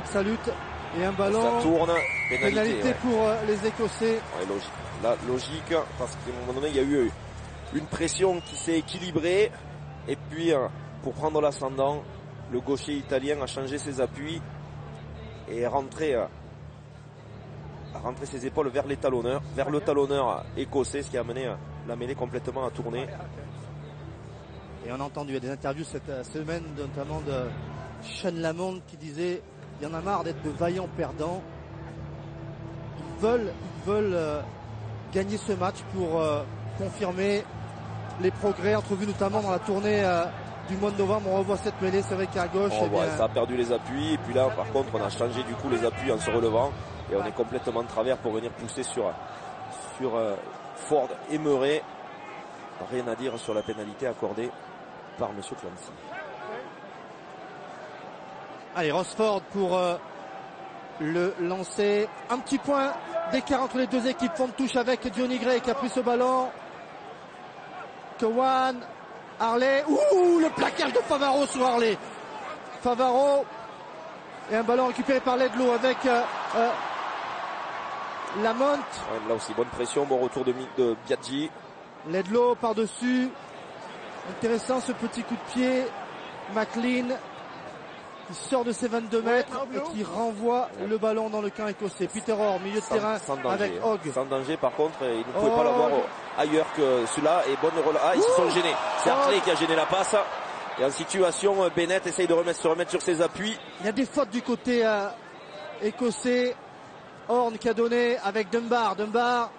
Salute. Et un ballon. Ça tourne. Pénalité pour les Écossais. Ouais, logique, parce qu'à un moment donné, il y a eu une pression qui s'est équilibrée. Et puis, pour prendre l'ascendant, le gaucher italien a changé ses appuis et est rentré ses épaules vers les talonneurs, vers le talonneur écossais, ce qui a amené la mêlée complètement à tourner. Et on a entendu, il y a des interviews cette semaine, notamment de Sean Lamond, qui disait: il y en a marre d'être de vaillants perdants. Ils veulent gagner ce match pour confirmer les progrès entrevus notamment dans la tournée du mois de novembre. On revoit cette mêlée, c'est vrai qu'à gauche, ça a perdu les appuis, et puis là par contre on a changé du coup les appuis en se relevant, et on est complètement de travers pour venir pousser sur Ford et Murray. Rien à dire sur la pénalité accordée par Monsieur Clancy. Allez, Rosford pour le lancer. Un petit point d'écart entre les deux équipes. Fond de touche avec Johnny Gray qui a pris ce ballon. Cowan, Harley. Ouh, le plaquage de Favaro sur Harley. Favaro. Et un ballon récupéré par Ledlow avec Lamont. Ouais, là aussi, bonne pression, bon retour de Biaggi. Ledlow par-dessus. Intéressant ce petit coup de pied. McLean qui sort de ses 22 mètres et qui renvoie le ballon dans le camp écossais. Peter Orr, milieu de terrain sans danger, avec Hogg. Sans danger par contre, il ne pouvait pas l'avoir ailleurs que celui-là. Et bonne relâche. Ah, ils se sont gênés. C'est Hartley qui a gêné la passe. Et en situation, Bennett essaye de se remettre sur ses appuis. Il y a des fautes du côté écossais. Horn qui a donné avec Dunbar. Dunbar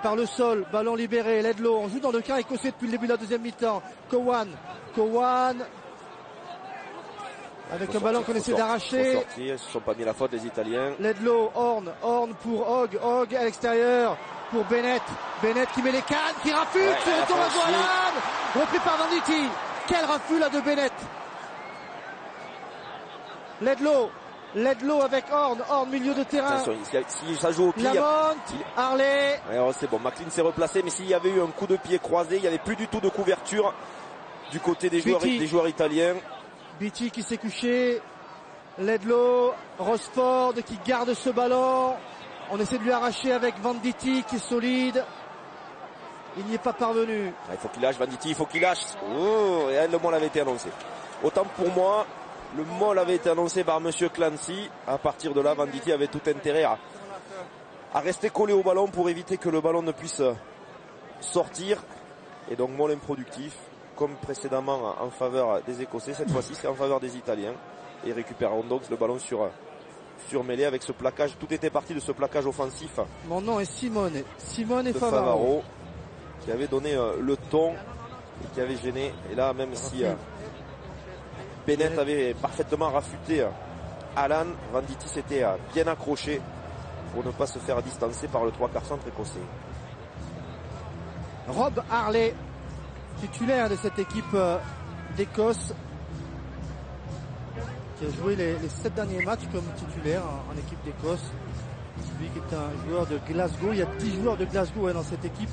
par le sol, ballon libéré, Ledlow. On joue dans le camp écossais depuis le début de la deuxième mi-temps. Cowan avec un ballon qu'on essaie d'arracher. Ils ne se sont pas mis la faute, les Italiens. Ledlow, Horn pour Hogg à l'extérieur pour Bennett qui met les cannes, qui rafute, Tommaso Allan, repris par Venditti. Quel raffut là de Bennett. Ledlow avec Horn, milieu de terrain. Attention, si ça joue au pied. Lamont, Harley. Alors c'est bon, McLean s'est replacé, mais s'il y avait eu un coup de pied croisé, il n'y avait plus du tout de couverture du côté des joueurs italiens. Beatty qui s'est couché. Ledlow, Rosford qui garde ce ballon. On essaie de lui arracher avec Venditti qui est solide. Il n'y est pas parvenu. Il faut qu'il lâche, Venditti, il faut qu'il lâche. Oh, et le mot avait été annoncé. Autant pour moi, le mot avait été annoncé par monsieur Clancy. À partir de là, Venditti avait tout intérêt à rester collé au ballon pour éviter que le ballon ne puisse sortir. Et donc, mot improductif, comme précédemment en faveur des Écossais. Cette fois-ci, c'est en faveur des Italiens. Et récupérons donc le ballon sur mêlée avec ce plaquage. Tout était parti de ce plaquage offensif. Mon nom est Simone Favaro. Favaro qui avait donné le ton et qui avait gêné. Et là, même si Bennett avait parfaitement rafuté Alan, Venditti s'était bien accroché pour ne pas se faire distancer par le 3/4 centre écossais. Rob Harley, titulaire de cette équipe d'Écosse, qui a joué les 7 derniers matchs comme titulaire en équipe d'Écosse. Lui qui est un joueur de Glasgow. Il y a 10 joueurs de Glasgow dans cette équipe,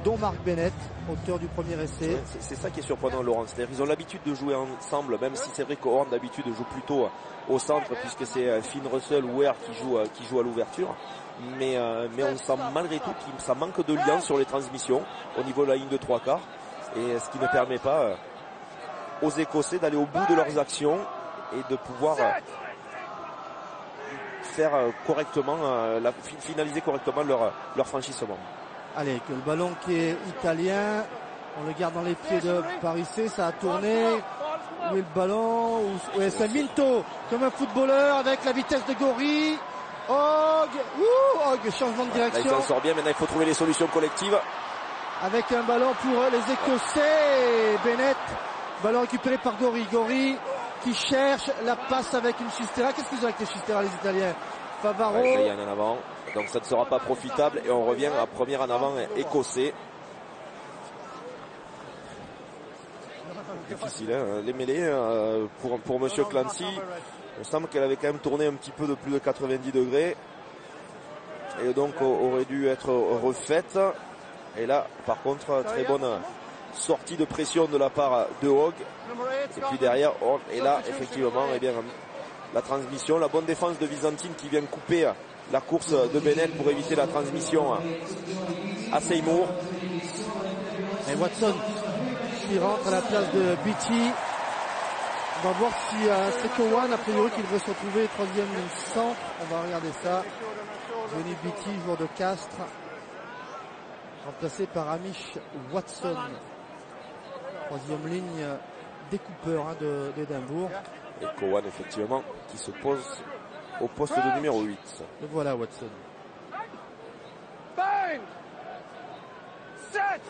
dont Mark Bennett, auteur du premier essai. C'est ça qui est surprenant, Laurent. C'est-à-dire qu'ils ont l'habitude de jouer ensemble, même si c'est vrai qu'Horn d'habitude joue plutôt au centre, puisque c'est Finn Russell ou Ware qui joue à l'ouverture. Mais on sent malgré tout que ça manque de lien sur les transmissions au niveau de la ligne de 3/4. Et ce qui ne permet pas aux Écossais d'aller au bout de leurs actions et de pouvoir faire correctement, finaliser correctement leur franchissement. Allez, que le ballon qui est italien, on le garde dans les pieds de Parissé, ça a tourné. Où est le ballon? C'est Minto, comme un footballeur avec la vitesse de Gori. Hogg, changement de direction. Là, il s'en sort bien, maintenant il faut trouver les solutions collectives. Avec un ballon pour les Écossais. Bennett, ballon récupéré par Gori qui cherche la passe avec une Chistera. Qu'est-ce qu'ils ont avec les Chistera, les Italiens? Favaro. Ouais, il y en a en avant. Donc ça ne sera pas profitable et on revient à premier en avant écossais. Difficile, hein, les mêlées pour monsieur Clancy. Il semble qu'elle avait quand même tourné un petit peu de plus de 90 degrés et donc aurait dû être refaite. Et là, par contre, très bonne sortie de pression de la part de Hogg. Et puis derrière, et là, effectivement, eh bien, la transmission, la bonne défense de Byzantine qui vient couper la course de Bennett pour éviter la transmission à Seymour. Et Watson qui rentre à la place de Beatty. On va voir si c'est Cowan, a priori, qui devrait se retrouver troisième centre. On va regarder ça. Johnny Beatty, joueur de Castres, remplacé par Amish Watson. Troisième ligne découpeur d'Édimbourg. Et Cowan, effectivement, qui se pose au poste de numéro 8. Le voilà, Watson. Bang! Set!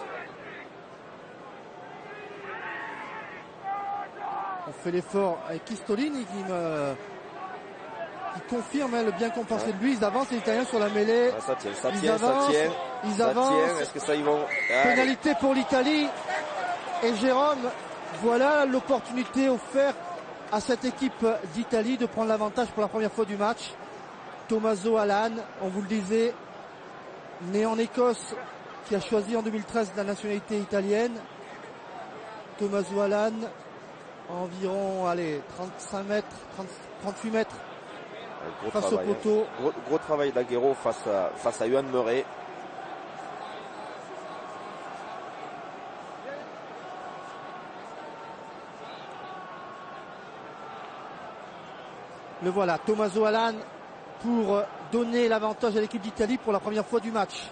On fait l'effort avec Kistolini qui confirme le bien qu'on pensait de lui. Ils avancent les Italiens sur la mêlée. Ah, ça tient. Ils avancent. Est-ce que ça, ils vont... Pénalité pour l'Italie. Et Jérôme, voilà l'opportunité offerte à cette équipe d'Italie de prendre l'avantage pour la première fois du match. Tommaso Alan, on vous le disait, né en Écosse, qui a choisi en 2013 la nationalité italienne. Tommaso Alan, environ 35 mètres, 38 mètres face au poteau. Gros travail d'Aguero face à Yohan Murray. Le voilà, Tommaso Alan pour donner l'avantage à l'équipe d'Italie pour la première fois du match.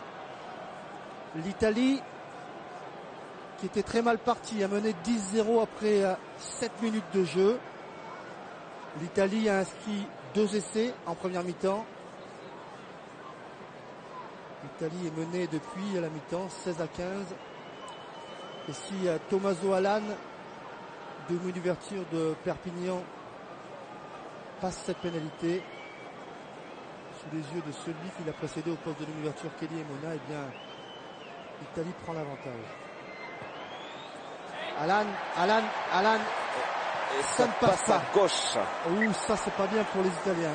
L'Italie qui était très mal partie, a mené 10-0 après 7 minutes de jeu. L'Italie a inscrit 2 essais en première mi-temps. L'Italie est menée depuis la mi-temps 16-15. Et si Tommaso Alan, demi d'ouverture de Perpignan, passe cette pénalité sous les yeux de celui qui l'a précédé au poste de demi-ouverture, Kelly Emona, eh bien l'Italie prend l'avantage. Alan. Et Ça ça ne passe passe pas. à gauche. Ouh, ça c'est pas bien pour les Italiens.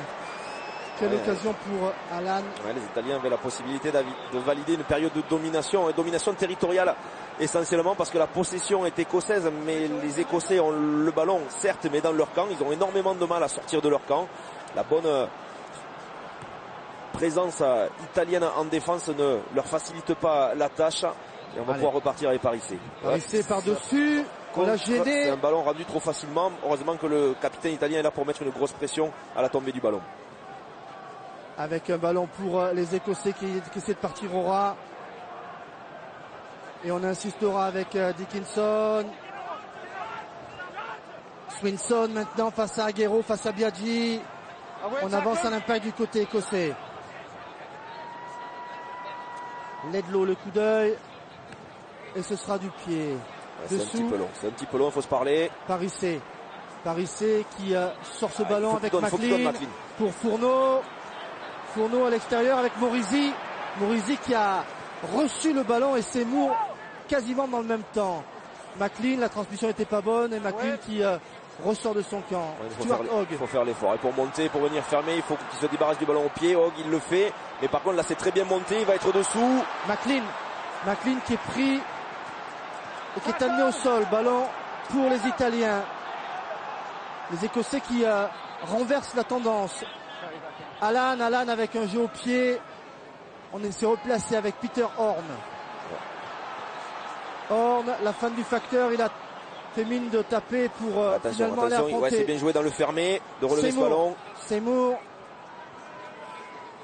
Quelle Ouais. occasion pour Alan. Ouais, les Italiens avaient la possibilité de valider une période de domination, une domination territoriale essentiellement parce que la possession est écossaise, mais les Écossais ont le ballon, certes, mais dans leur camp. Ils ont énormément de mal à sortir de leur camp. La bonne présence italienne en défense ne leur facilite pas la tâche. Et on va pouvoir repartir avec Parissé. Parissé par-dessus. On l'a C'est gêné. un ballon rendu trop facilement. Heureusement que le capitaine italien est là pour mettre une grosse pression à la tombée du ballon. Avec un ballon pour les Écossais qui essaient de partir au ras. Et on insistera avec Dickinson. Swinson maintenant face à Aguero, face à Biaggi. On avance à l'impact du côté écossais. Ledlow, le coup d'œil. Et ce sera du pied. C'est un petit peu long. C'est un petit peu long, il faut se parler. Parissé qui sort ce ballon faut avec qu'il donne McLean McLean. pour Fourneau. Fourneau à l'extérieur avec Morisi. Morisi qui a reçu le ballon et Seymour quasiment dans le même temps. McLean, la transmission n'était pas bonne et McLean qui ressort de son camp. Il faut faire l'effort. Et pour monter, pour venir fermer, il faut qu'il se débarrasse du ballon au pied. Hogg, il le fait. Mais par contre, là, c'est très bien monté. Il va être dessous. McLean qui est pris et qui est amené au sol. Ballon pour les Italiens. Les Écossais qui renversent la tendance. Alan avec un jeu au pied. On s'est replacé avec Peter Horn. La fin du facteur, il a fait mine de taper pour finalement aller affronter. Ouais, c'est bien joué dans le fermé, de relever ce ballon. Seymour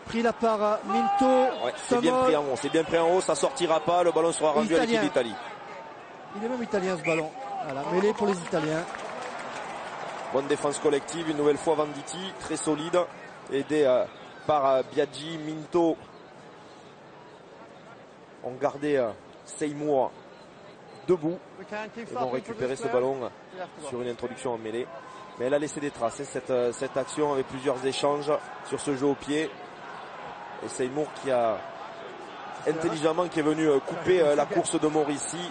pris là par Minto. Ouais, c'est bien pris en haut, ça sortira pas, le ballon sera rendu à l'équipe d'Italie. Il est même italien ce ballon. Voilà, mêlée pour les Italiens. Bonne défense collective, une nouvelle fois Venditti, très solide, aidé par Biaggi, Minto. On gardait Seymour debout. Ils vont récupérer ce ballon sur une introduction en mêlée. Mais elle a laissé des traces, cette action avec plusieurs échanges sur ce jeu au pied. Et Seymour qui a intelligemment qui est venu couper la course de Morisi,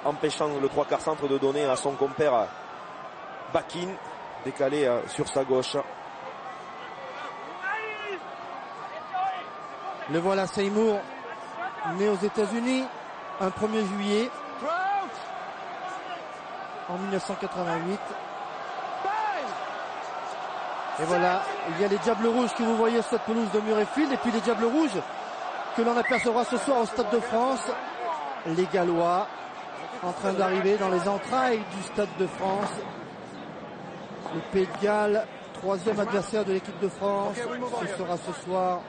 empêchant le 3/4 centre de donner à son compère Bakin, décalé sur sa gauche. Le voilà Seymour, né aux États-Unis, un 1er juillet en 1988. Et voilà, il y a les Diables Rouges que vous voyez sur cette pelouse de Murrayfield, et puis les Diables Rouges que l'on apercevra ce soir au Stade de France. Les Gallois en train d'arriver dans les entrailles du Stade de France. Le Pays de Galles, 3e adversaire de l'équipe de France, ce sera ce soir.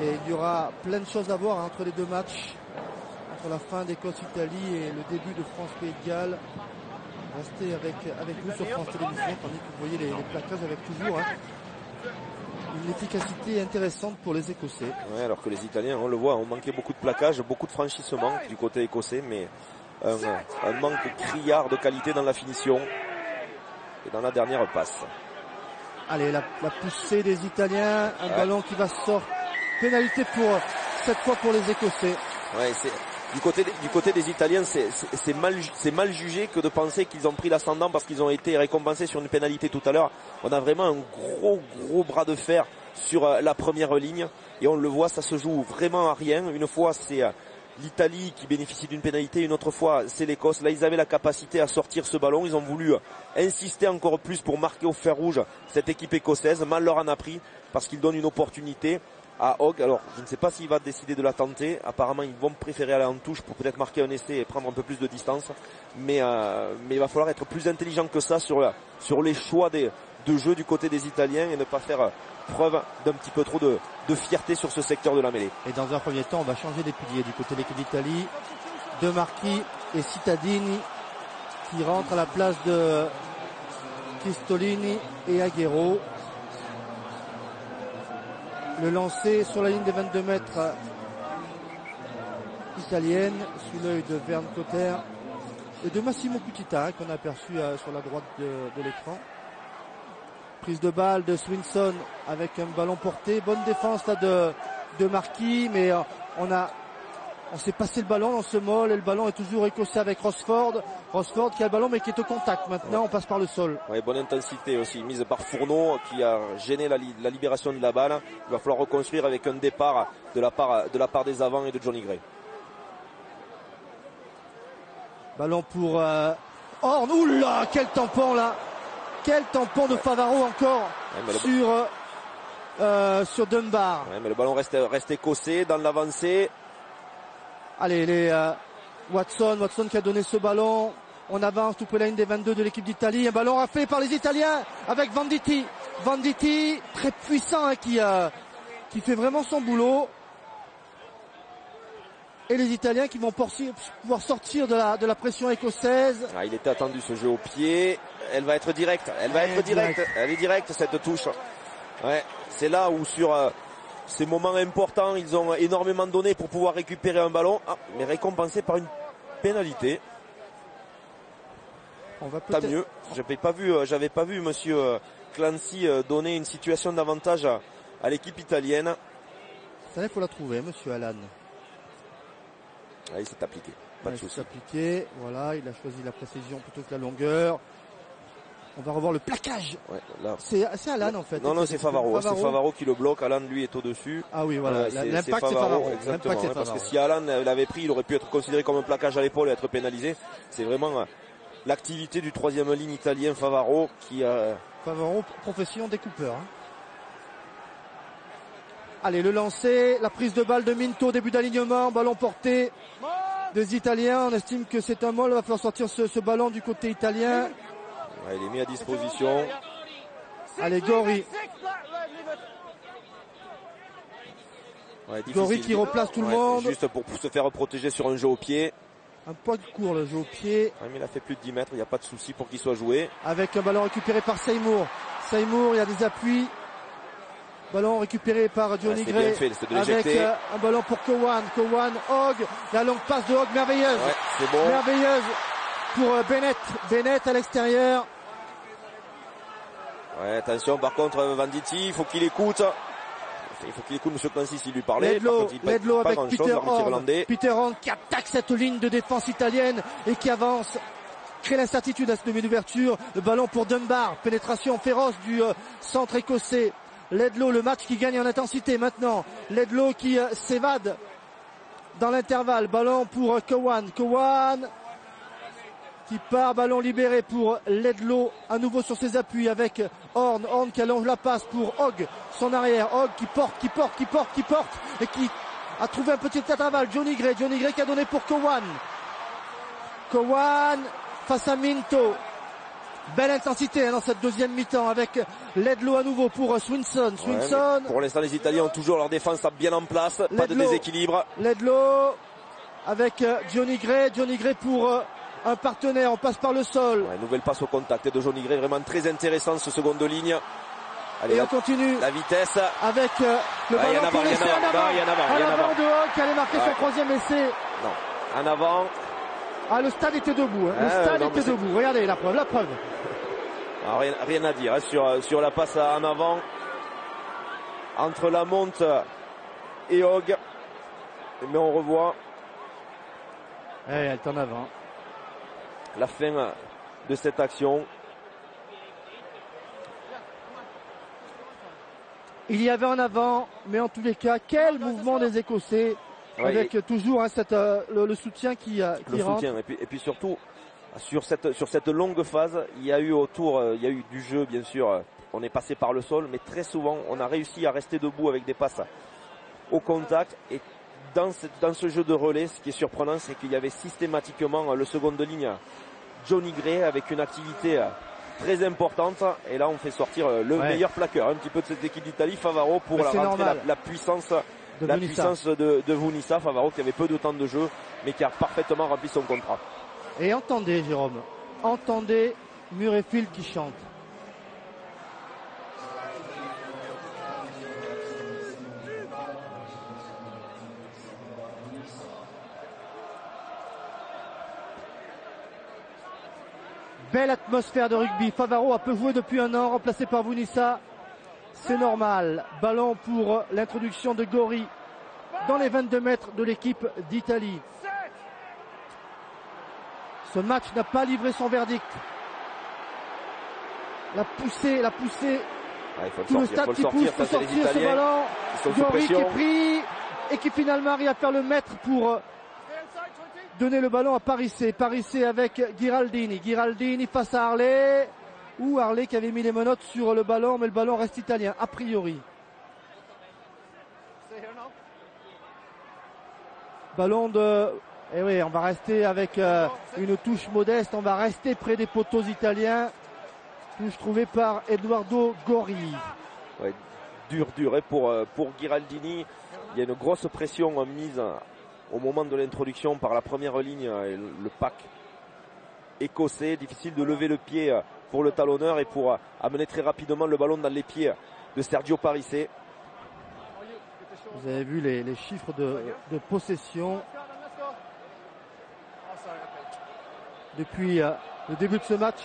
Et il y aura plein de choses à voir entre les deux matchs, entre la fin d'Écosse-Italie et le début de France-Pays de Galles. Restez avec nous sur France Télévisions, tandis que vous voyez les plaquages avec toujours une efficacité intéressante pour les Écossais. Ouais, alors que les Italiens, on le voit, ont manqué beaucoup de plaquages, beaucoup de franchissements du côté écossais, mais un manque criard de qualité dans la finition et dans la dernière passe. Allez, la poussée des Italiens, un ballon qui va sortir. Pénalité pour cette fois pour les Écossais. Ouais, du côté des Italiens, c'est mal jugé que de penser qu'ils ont pris l'ascendant parce qu'ils ont été récompensés sur une pénalité tout à l'heure. On a vraiment un gros bras de fer sur la première ligne et on le voit, ça se joue vraiment à rien. Une fois c'est l'Italie qui bénéficie d'une pénalité, une autre fois c'est l'Écosse. Là ils avaient la capacité à sortir ce ballon, ils ont voulu insister encore plus pour marquer au fer rouge cette équipe écossaise. Mal leur en a pris parce qu'ils donnent une opportunité à Hogg. Alors je ne sais pas s'il va décider de la tenter. Apparemment ils vont préférer aller en touche pour peut-être marquer un essai et prendre un peu plus de distance, mais il va falloir être plus intelligent que ça sur les choix de jeu du côté des Italiens et ne pas faire preuve d'un petit peu trop de fierté sur ce secteur de la mêlée. Et dans un premier temps on va changer des piliers du côté de l'équipe d'Italie. De Marchi et Cittadini qui rentrent à la place de Cristolini et Aguero. Le lancer sur la ligne des 22 mètres italienne, sous l'œil de Vern Cotter et de Massimo Cutita qu'on a aperçu sur la droite de l'écran. Prise de balle de Swinson avec un ballon porté. Bonne défense là de Marchi, mais on On s'est passé le ballon dans ce mall et le ballon est toujours écossais avec Rosford. Rosford qui a le ballon mais qui est au contact. Maintenant on passe par le sol. Ouais, bonne intensité aussi, mise par Fourneau qui a gêné la libération de la balle. Il va falloir reconstruire avec un départ de la part des avants et de Johnny Gray. Ballon pour Horn. Oula, quel tampon là. Quel tampon de Favaro encore sur Dunbar. Ouais, mais le ballon reste écossais dans l'avancée. Allez, Watson qui a donné ce ballon. On avance tout près des 22 de l'équipe d'Italie. Un ballon raflé par les Italiens avec Venditti. Venditti, très puissant, hein, qui fait vraiment son boulot. Et les Italiens qui vont pouvoir sortir de la pression écossaise. Ah, il était attendu ce jeu au pied. Elle va être directe. Elle est directe cette touche. Ouais, c'est là où sur ces moments importants, ils ont énormément donné pour pouvoir récupérer un ballon, mais récompensé par une pénalité. Tant mieux. J'avais pas vu monsieur Clancy donner une situation d'avantage à l'équipe italienne. Ça, il faut la trouver, monsieur Allan. Ah, il s'est appliqué. Pas de souci. Il s'est appliqué. Voilà, il a choisi la précision plutôt que la longueur. On va revoir le plaquage. Ouais, c'est Allan en fait. Non, c'est Favaro. C'est Favaro qui le bloque. Allan lui est au-dessus. Ah oui, voilà. L'impact c'est Favaro. Exactement. Parce que si Allan l'avait pris, il aurait pu être considéré comme un plaquage à l'épaule et être pénalisé. C'est vraiment l'activité du troisième ligne italien Favaro qui. Favaro, profession découpeur. Hein. Allez, le lancer, la prise de balle de Minto, début d'alignement, ballon porté des Italiens. On estime que c'est un moll. Il va falloir sortir ce ballon du côté italien. Il est mis à disposition. Allez, Gori. Gori qui replace tout le monde. Juste pour se faire protéger sur un jeu au pied. Un poids court le jeu au pied. Mais il a fait plus de 10 mètres, il n'y a pas de souci pour qu'il soit joué. Avec un ballon récupéré par Seymour. Seymour, il y a des appuis. Ballon récupéré par Johnny Gray. Avec un ballon pour Cowan. Hogg. La longue passe de Hogg, merveilleuse. Ouais, c'est bon. Merveilleuse pour Bennett. Bennett à l'extérieur. Ouais, attention par contre Venditti, il faut qu'il écoute. Il faut qu'il écoute M. Clancy s'il lui parlait. Ledlow avec Peter Horn qui attaque cette ligne de défense italienne et qui avance. Crée l'incertitude à ce demi d'ouverture. Le ballon pour Dunbar. Pénétration féroce du centre écossais. Ledlow, le match qui gagne en intensité maintenant. Ledlow qui s'évade dans l'intervalle. Ballon pour Cowan qui part, ballon libéré pour Ledlow, à nouveau sur ses appuis avec Horn qui allonge la passe pour Hogg, son arrière. Hogg qui porte et qui a trouvé un petit intervalle. Johnny Gray qui a donné pour Cowan face à Minto. Belle intensité dans cette deuxième mi-temps avec Ledlow à nouveau pour Swinson. Pour l'instant, les Italiens ont toujours leur défense bien en place, pas de déséquilibre. Ledlow avec Johnny Gray pour un partenaire, on passe par le sol. Nouvelle passe au contact de Johnny Gray, vraiment très intéressant ce second de ligne. Allez, et on continue la vitesse avec le ballon pour l'essai en avant de Hogg qui allait marquer son troisième essai. Non, en avant. Ah, le stade était debout. Le stade était debout. Regardez la preuve. Alors, rien à dire sur la passe en avant entre Lamont et Hogg. Mais on revoit. Elle est en avant. La fin de cette action. Il y avait en avant, mais en tous les cas, quel mouvement des Écossais, avec toujours le soutien qui rentre. Et puis surtout, sur cette longue phase, il y a eu du jeu, bien sûr. On est passé par le sol, mais très souvent, on a réussi à rester debout avec des passes au contact. Et dans ce jeu de relais, ce qui est surprenant, c'est qu'il y avait systématiquement le second de ligne Johnny Gray avec une activité très importante. Et là, on fait sortir le meilleur plaqueur un petit peu de cette équipe d'Italie, Favaro, pour la puissance de Vunissa. Favaro qui avait peu de temps de jeu, mais qui a parfaitement rempli son contrat. Et entendez, Jérôme, Murrayfield qui chante. Belle atmosphère de rugby. Favaro a peu joué depuis un an, remplacé par Vunissa. C'est normal. Ballon pour l'introduction de Gori. dans les 22 mètres de l'équipe d'Italie. Ce match n'a pas livré son verdict. La poussée, tout le stade qui pousse pour sortir ce ballon. Gori qui est pris et qui finalement arrive à faire le maître pour donner le ballon à Parissé. Parissé avec Giraldini. Giraldini face à Harley. Ou Harley qui avait mis les menottes sur le ballon, mais le ballon reste italien, a priori. Ballon de... Eh oui, on va rester avec une touche modeste, on va rester près des poteaux italiens. Touche trouvée par Eduardo Gori. Ouais, dur, et pour Giraldini, il y a une grosse pression mise au moment de l'introduction par la première ligne et le pack écossais. Difficile de lever le pied pour le talonneur et pour amener très rapidement le ballon dans les pieds de Sergio Parissé. Vous avez vu les chiffres de possession depuis le début de ce match.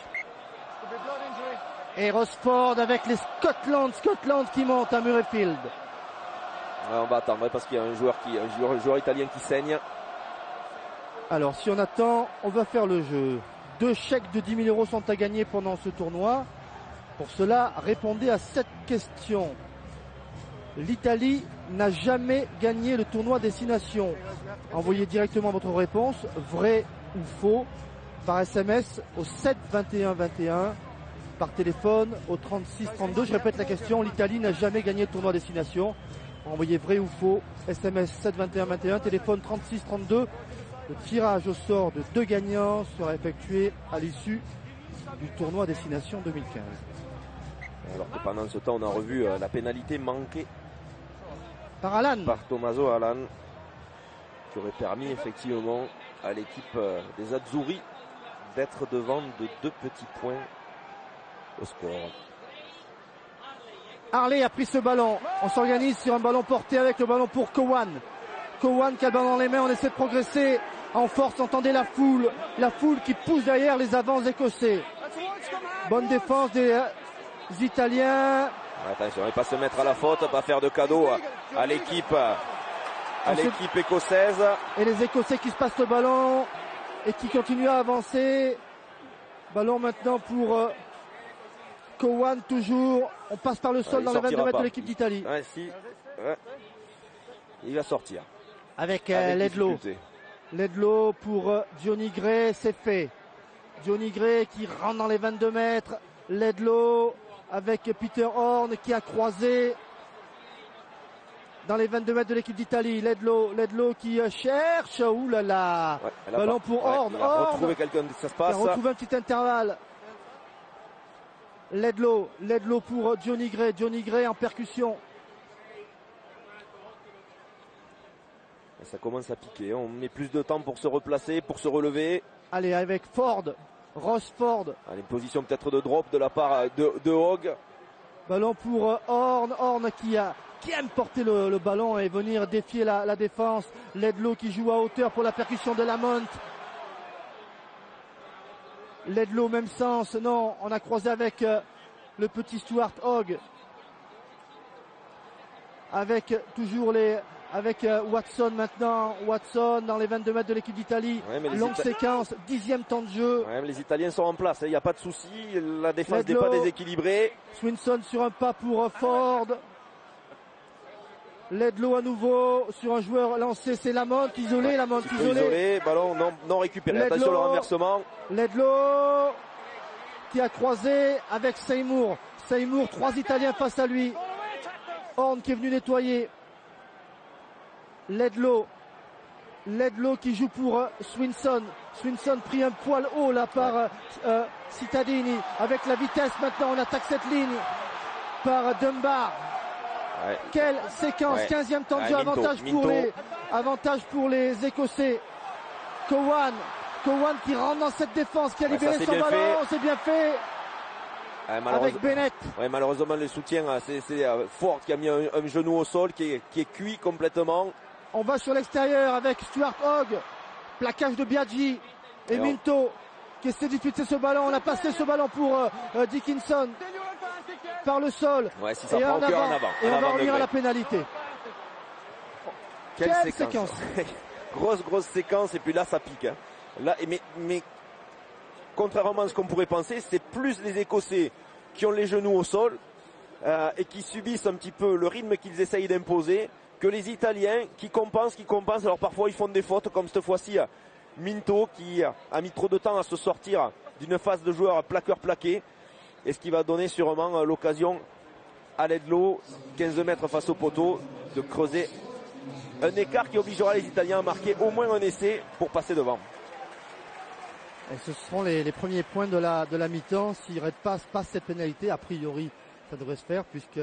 Et Rosford avec les Scotland qui monte à Murrayfield. On va attendre parce qu'il y a un joueur italien qui saigne. Alors si on attend, on va faire le jeu. 2 chèques de 10 000 € sont à gagner pendant ce tournoi. Pour cela, répondez à cette question. L'Italie n'a jamais gagné le tournoi Destination. Envoyez directement votre réponse, vrai ou faux, par SMS au 7 21 21, par téléphone au 36 32. Je répète la question, l'Italie n'a jamais gagné le tournoi Destination. Envoyez vrai ou faux, SMS 7 21 21, téléphone 36 32. Le tirage au sort de 2 gagnants sera effectué à l'issue du tournoi Destination 2015. Alors que pendant ce temps, on a revu la pénalité manquée par Alan. Par Tommaso Alan, qui aurait permis effectivement à l'équipe des Azzurri d'être devant de 2 petits points au score. Harley a pris ce ballon. On s'organise sur un ballon porté avec le ballon pour Cowan. Cowan qui a le ballon dans les mains. On essaie de progresser en force. Entendez la foule qui pousse derrière les avances écossais. Bonne défense des Italiens. Attention, et pas se mettre à la faute, pas faire de cadeau à l'équipe écossaise. Et les Écossais qui se passent le ballon et qui continuent à avancer. Ballon maintenant pour Cowan toujours. On passe par le sol dans les 22 mètres de l'équipe d'Italie. Ouais, il va sortir. Avec Ledlow. Ledlow pour Johnny Gray, c'est fait. Johnny Gray qui rentre dans les 22 mètres. Ledlow avec Peter Horn qui a croisé dans les 22 mètres de l'équipe d'Italie. Ledlow qui cherche. Ouh là là. Ouais, ballon pour Horn. Il a retrouvé quelqu'un, ça se passe. Il a retrouvé un petit intervalle. Ledlow pour Johnny Gray en percussion. Ça commence à piquer. On met plus de temps pour se replacer, pour se relever. Allez, avec Ross Ford. Allez, position peut-être de drop de la part de Hogg. Ballon pour Horn qui aime porter le ballon et venir défier la défense. Ledlow qui joue à hauteur pour la percussion de Lamont. Ledlow, même sens. Non, on a croisé avec le petit Stuart Hogg. Avec toujours avec Watson maintenant. Watson dans les 22 mètres de l'équipe d'Italie. Ouais, longue séquence, 10e temps de jeu. Ouais, mais les Italiens sont en place, il n'y a pas de souci. La défense n'est pas déséquilibrée. Swinson sur un pas pour Ford. Ledlow à nouveau sur un joueur lancé, c'est Lamont isolé. Isolé, ballon non récupéré. Ledlow, attention le renversement. Ledlow qui a croisé avec Seymour. 3 Italiens face à lui. Horn qui est venu nettoyer. Ledlow qui joue pour Swinson. Swinson pris un poil haut là par Cittadini. Avec la vitesse maintenant, on attaque cette ligne par Dunbar. Ouais. Quelle séquence, 15e temps de jeu, avantage pour les Écossais. Cowan qui rentre dans cette défense, qui a libéré son ballon, c'est bien fait. Avec Bennett. Ouais, malheureusement le soutien, c'est Ford qui a mis un genou au sol, qui est cuit complètement. On va sur l'extérieur avec Stuart Hogg. Plaquage de Biaggi et Minto qui essaie de fixer ce ballon. On a passé ce ballon pour Dickinson par le sol. Ouais, si ça et prend en avant. Et on va revenir à la pénalité. Quelle séquence. Grosse séquence, et puis là ça pique. Hein. Là, mais contrairement à ce qu'on pourrait penser, c'est plus les Écossais qui ont les genoux au sol et qui subissent un petit peu le rythme qu'ils essayent d'imposer, que les Italiens qui compensent. Alors parfois ils font des fautes, comme cette fois-ci Minto qui a mis trop de temps à se sortir d'une phase de joueur plaqueur-plaqué, et ce qui va donner sûrement l'occasion à Ledlow, 15 mètres face au poteau, de creuser un écart qui obligera les Italiens à marquer au moins un essai pour passer devant. Et ce seront les premiers points de la mi-temps. Si Red passe cette pénalité, a priori ça devrait se faire, puisque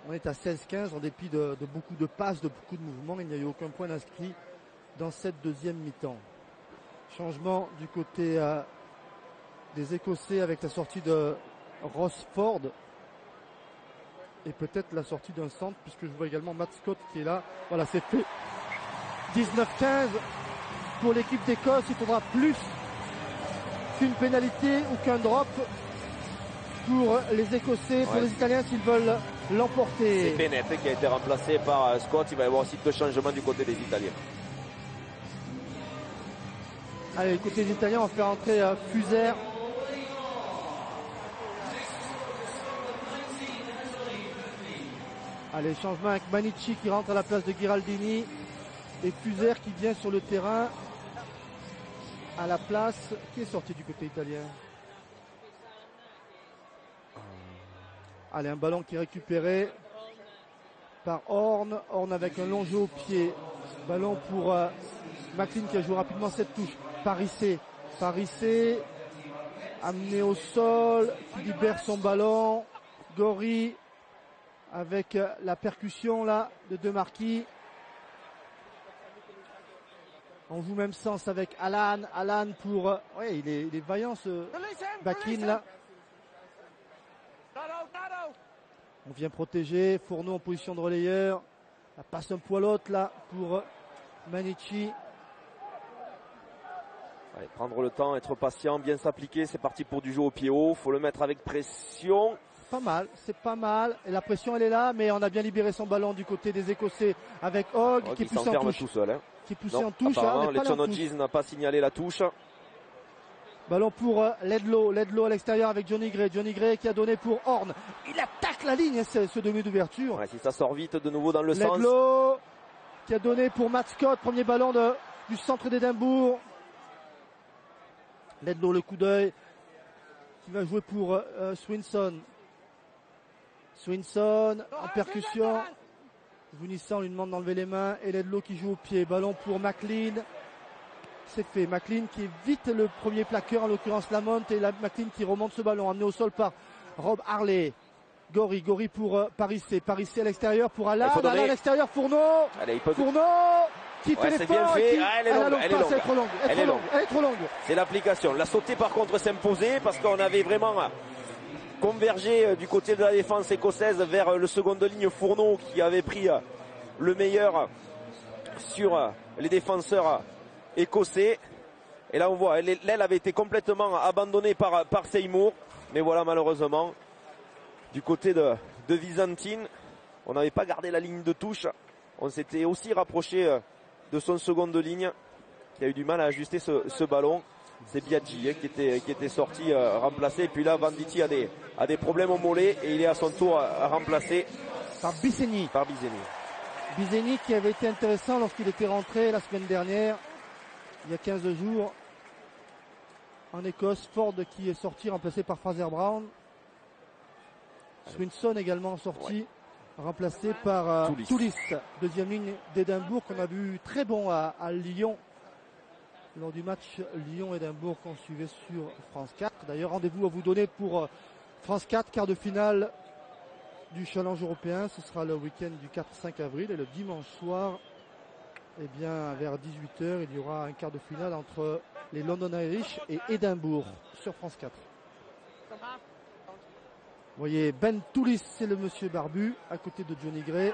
on est à 16-15 en dépit de beaucoup de passes, de beaucoup de mouvements. Il n'y a eu aucun point inscrit dans cette deuxième mi-temps. Changement du côté des Écossais avec la sortie de Rossford et peut-être la sortie d'un centre, puisque je vois également Matt Scott qui est là. Voilà, c'est fait. 19-15 pour l'équipe d'Écosse. Il faudra plus qu'une pénalité ou qu'un drop pour les Écossais, pour les Italiens s'ils veulent l'emporter. C'est Bennett qui a été remplacé par Scott. Il va y avoir aussi deux changements du côté des Italiens. Allez, du côté des Italiens, on va faire entrer Fuser. Allez, changement avec Manici qui rentre à la place de Ghiraldini et Fuser qui vient sur le terrain à la place. Qui est sorti du côté italien? Allez, un ballon qui est récupéré par Horn. Horn avec un long jeu au pied. Ballon pour McLean qui a joué rapidement cette touche. Parissé amené au sol, qui libère son ballon. Gori avec la percussion là de Demarquis. On joue même sens avec Alan. Alan pour... ouais, il est vaillant ce Bakin là. On vient protéger. Fourneau en position de relayeur. La passe un poil haute là pour Manici. Allez, prendre le temps, être patient, bien s'appliquer. C'est parti pour du jeu au pied haut. Faut le mettre avec pression. C'est pas mal. Et la pression elle est là, mais on a bien libéré son ballon du côté des Écossais avec Hogg qui est poussé en touche. Tout seul, hein. Qui est poussé en touche. Letson Hodges n'a pas signalé la touche. Ballon pour Ledlow. Ledlow à l'extérieur avec Johnny Gray. Johnny Gray qui a donné pour Horn. Il attaque la ligne, ce demi d'ouverture. Ouais, si ça sort vite de nouveau dans le sens. Ledlow qui a donné pour Matt Scott. Premier ballon du centre d'Édimbourg. Ledlow, le coup d'œil qui va jouer pour Swinson. Swinson en percussion. Vunissa, on lui demande d'enlever les mains. Et Ledlow qui joue au pied. Ballon pour McLean. C'est fait. McLean qui évite le premier plaqueur, en l'occurrence Lamont. Et McLean qui remonte ce ballon. Amené au sol par Rob Harley. Gori pour Parissé. Parissé à l'extérieur pour Alan. Alan à l'extérieur. Fourneau. Fourneau qui fait l'effort. Elle est trop longue. C'est l'application. La sautée par contre s'imposait parce qu'on avait vraiment convergé du côté de la défense écossaise vers le second de ligne Fourneau qui avait pris le meilleur sur les défenseurs écossais. Et là on voit, l'aile avait été complètement abandonnée par Seymour. Mais voilà, malheureusement, du côté de Byzantine, on n'avait pas gardé la ligne de touche. On s'était aussi rapproché de son second de ligne qui a eu du mal à ajuster ce ballon. C'est Biaggi qui était sorti remplacé. Et puis là, Venditti a des problèmes au mollet et il est à son tour remplacé par Bisseni. Bisseni qui avait été intéressant lorsqu'il était rentré la semaine dernière, il y a 15 jours, en Écosse. Ford qui est sorti, remplacé par Fraser Brown. Swinson également sorti, remplacé par Toulis, deuxième ligne d'Édimbourg, qu'on a vu très bon à Lyon lors du match Lyon-Édimbourg qu'on suivait sur France 4. D'ailleurs, rendez-vous à vous donner pour France 4, quart de finale du Challenge européen. Ce sera le week-end du 4-5 avril. Et le dimanche soir, eh bien, vers 18h, il y aura un quart de finale entre les London Irish et Édimbourg sur France 4. Vous voyez, Ben Toulis, c'est le monsieur barbu, à côté de Johnny Gray.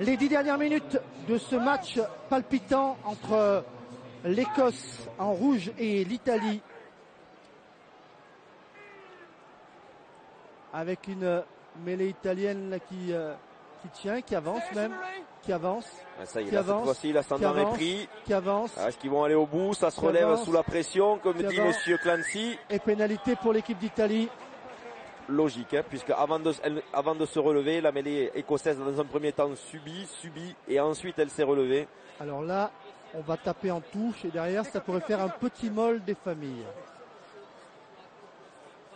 Les 10 dernières minutes de ce match palpitant entre l'Écosse en rouge et l'Italie. Avec une mêlée italienne là, qui qui tient, qui avance même, qui avance. Ça y est, qui là, avance, cette fois-ci, l'ascendant est pris. Qui avance. Est-ce qu'ils vont aller au bout? Ça se relève avance, sous la pression, comme dit avance. Monsieur Clancy. Et pénalité pour l'équipe d'Italie. Logique, hein, puisque avant de se relever, la mêlée écossaise dans un premier temps subit, et ensuite elle s'est relevée. Alors là, on va taper en touche et derrière, ça pourrait faire un petit molle des familles.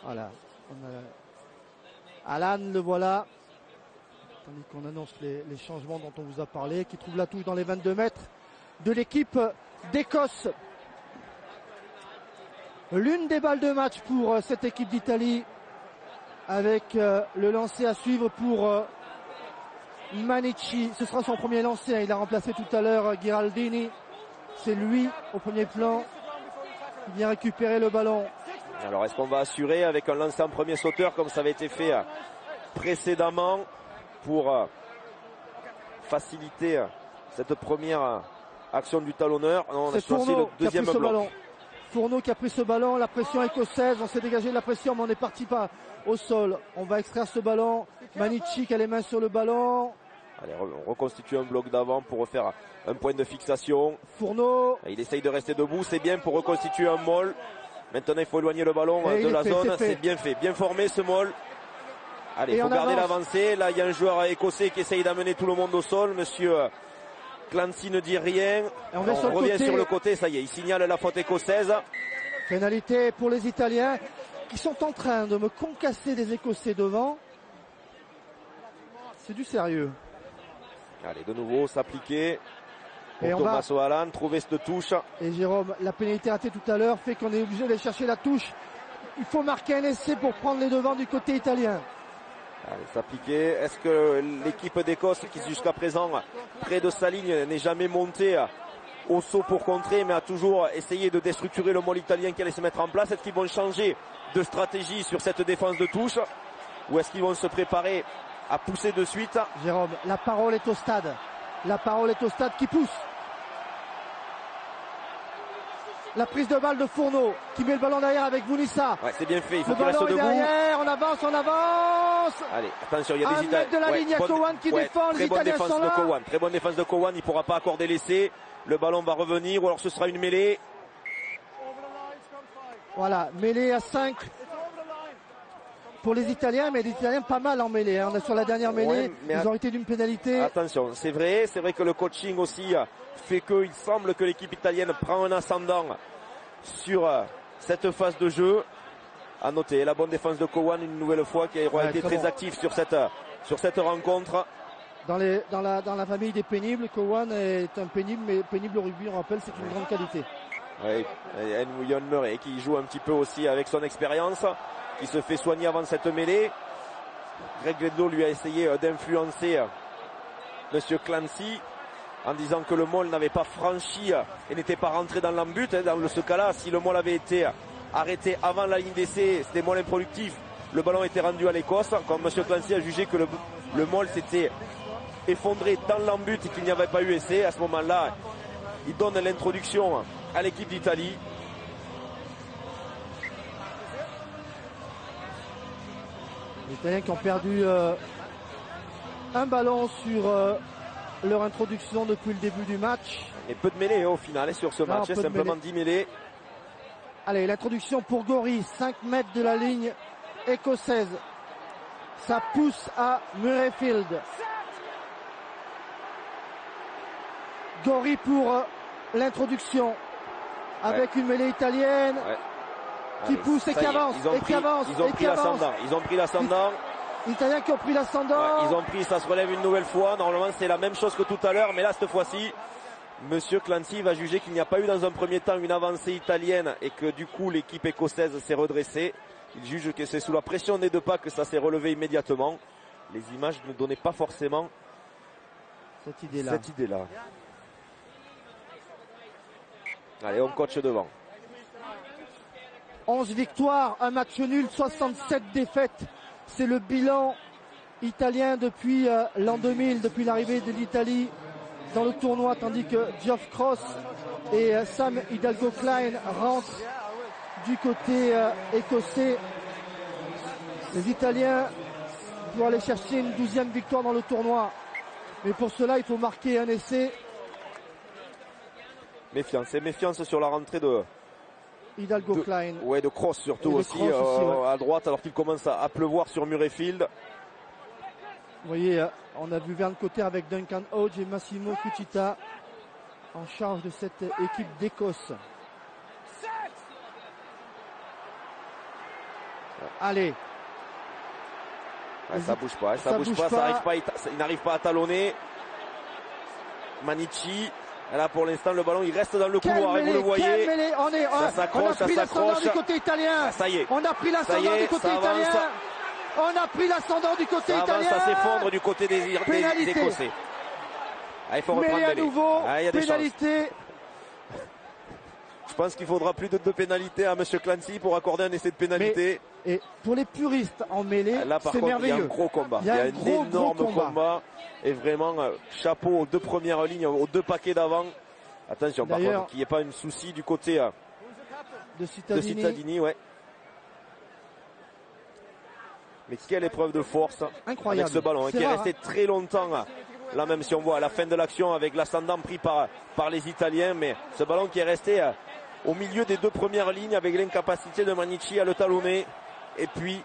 Voilà. Alan, le voilà. Tandis qu'on annonce les changements dont on vous a parlé, qui trouve la touche dans les 22 mètres de l'équipe d'Écosse. L'une des balles de match pour cette équipe d'Italie, avec le lancer à suivre pour Manici. Ce sera son premier lancer, hein. Il a remplacé tout à l'heure Giraldini. C'est lui au premier plan qui vient récupérer le ballon. Alors est-ce qu'on va assurer avec un lancer en premier sauteur comme ça avait été fait précédemment pour faciliter cette première action du talonneur? Non, on a choisi le deuxième bloc. Fourneau qui a pris ce ballon, la pression écossaise, on s'est dégagé de la pression mais on est parti pas au sol. On va extraire ce ballon, Manici qui a les mains sur le ballon. Allez, on reconstitue un bloc d'avant pour refaire un point de fixation. Fourneau. Il essaye de rester debout, c'est bien pour reconstituer un maul. Maintenant il faut éloigner le ballon de la zone, c'est bien fait, bien formé ce maul. Allez, il faut garder l'avancée. Là il y a un joueur écossais qui essaye d'amener tout le monde au sol, monsieur Clancy ne dit rien. On revient sur le côté, ça y est, il signale la faute écossaise. Pénalité pour les Italiens qui sont en train de me concasser des Écossais devant. C'est du sérieux. Allez, de nouveau, s'appliquer. Et Thomas O'Hallan, trouver cette touche. Et Jérôme, la pénalité ratée tout à l'heure fait qu'on est obligé d'aller chercher la touche. Il faut marquer un essai pour prendre les devants du côté italien. Allez, s'appliquer. Est-ce que l'équipe d'Écosse, qui jusqu'à présent près de sa ligne, n'est jamais montée au saut pour contrer, mais a toujours essayé de déstructurer le môle italien qui allait se mettre en place? Est-ce qu'ils vont changer de stratégie sur cette défense de touche? Ou est-ce qu'ils vont se préparer à pousser de suite? Jérôme, la parole est au stade. La parole est au stade qui pousse. La prise de balle de Fourneau qui met le ballon derrière avec Vunissa. Ouais, c'est bien fait, il faut le qu'il reste ballon est debout. Derrière, on avance. Allez, attention, il y a des Italiens. De la ligne, il y a Cowan qui défend, les Italiens sont là. Très bonne défense de Cowan, il ne pourra pas accorder l'essai. Le ballon va revenir ou alors ce sera une mêlée. Voilà, mêlée à 5 pour les Italiens, mais les Italiens pas mal en mêlée. Hein. On est sur la dernière mêlée, ils ont été d'une pénalité. Attention, c'est vrai que le coaching aussi fait qu'il semble que l'équipe italienne prend un ascendant sur cette phase de jeu. À noter la bonne défense de Cowan une nouvelle fois qui a été très actif sur cette rencontre. Dans la famille des pénibles, Cowan est un pénible, mais pénible au rugby, on rappelle, c'est une grande qualité. Oui, et Yann Murray qui joue un petit peu aussi avec son expérience, qui se fait soigner avant cette mêlée. Greg Gledlow lui a essayé d'influencer monsieur Clancy en disant que le môle n'avait pas franchi et n'était pas rentré dans l'embut. Dans ce cas-là, si le môle avait été arrêté avant la ligne d'essai, c'était môle improductif, le ballon était rendu à l'Écosse. Comme monsieur Clancy a jugé que le môle s'était effondré dans l'embut et qu'il n'y avait pas eu essai, à ce moment-là, il donne l'introduction à l'équipe d'Italie. Les Italiens qui ont perdu un ballon sur leur introduction depuis le début du match. Et peu de mêlées au final sur ce match, simplement 10 mêlées. Allez, l'introduction pour Gori, 5 mètres de la ligne écossaise. Ça pousse à Murrayfield. Gori pour l'introduction avec une mêlée italienne qui pousse et qui avance. Ils ont pris l'ascendant. Les Italiens qui ont pris l'ascendant. Ils ont pris, ça se relève une nouvelle fois. Normalement, c'est la même chose que tout à l'heure, mais là, cette fois-ci, monsieur Clancy va juger qu'il n'y a pas eu dans un premier temps une avancée italienne et que du coup, l'équipe écossaise s'est redressée. Il juge que c'est sous la pression des deux pas que ça s'est relevé immédiatement. Les images ne donnaient pas forcément cette idée-là. Allez, on coach devant. 11 victoires, un match nul, 67 défaites. C'est le bilan italien depuis l'an 2000, depuis l'arrivée de l'Italie dans le tournoi, tandis que Geoff Cross et Sam Hidalgo Klein rentrent du côté écossais. Les Italiens pour aller chercher une 12e victoire dans le tournoi. Mais pour cela, il faut marquer un essai. Méfiance, et méfiance sur la rentrée de Hidalgo Klein. Ouais, de Cross surtout Et de aussi, Cross aussi, ouais. à droite, alors qu'il commence à pleuvoir sur Murrayfield. Vous voyez, on a vu Vern Cotter avec Duncan Hodge et Massimo Cucita en charge de cette équipe d'Écosse. Allez. Ouais, ça bouge pas, ça bouge pas, il n'arrive pas à talonner. Manichi, là pour l'instant le ballon il reste dans le couloir, et vous le voyez. On a pris l'ascendant du côté italien. Ça y est. On a pris l'ascendant du côté italien. On a pris l'ascendant du côté italien. Ça s'effondre du côté des Écossais. Ah, il faut reprendre à nouveau, il y a des pénalité. chances. Je pense qu'il faudra plus de 2 pénalités à Monsieur Clancy pour accorder un essai de pénalité. Et pour les puristes en mêlée, là par c'est contre merveilleux. il y a un gros combat. Il y a un énorme combat. Et vraiment chapeau aux 2 premières lignes, aux 2 paquets d'avant. Attention par contre qu'il n'y ait pas un souci du côté de Cittadini. Ouais. Mais quelle épreuve de force. Incroyable. Avec ce ballon qui est resté très longtemps. Là même si on voit à la fin de l'action avec l'ascendant pris par les Italiens. Mais ce ballon qui est resté au milieu des 2 premières lignes avec l'incapacité de Manichi à le talonner. Et puis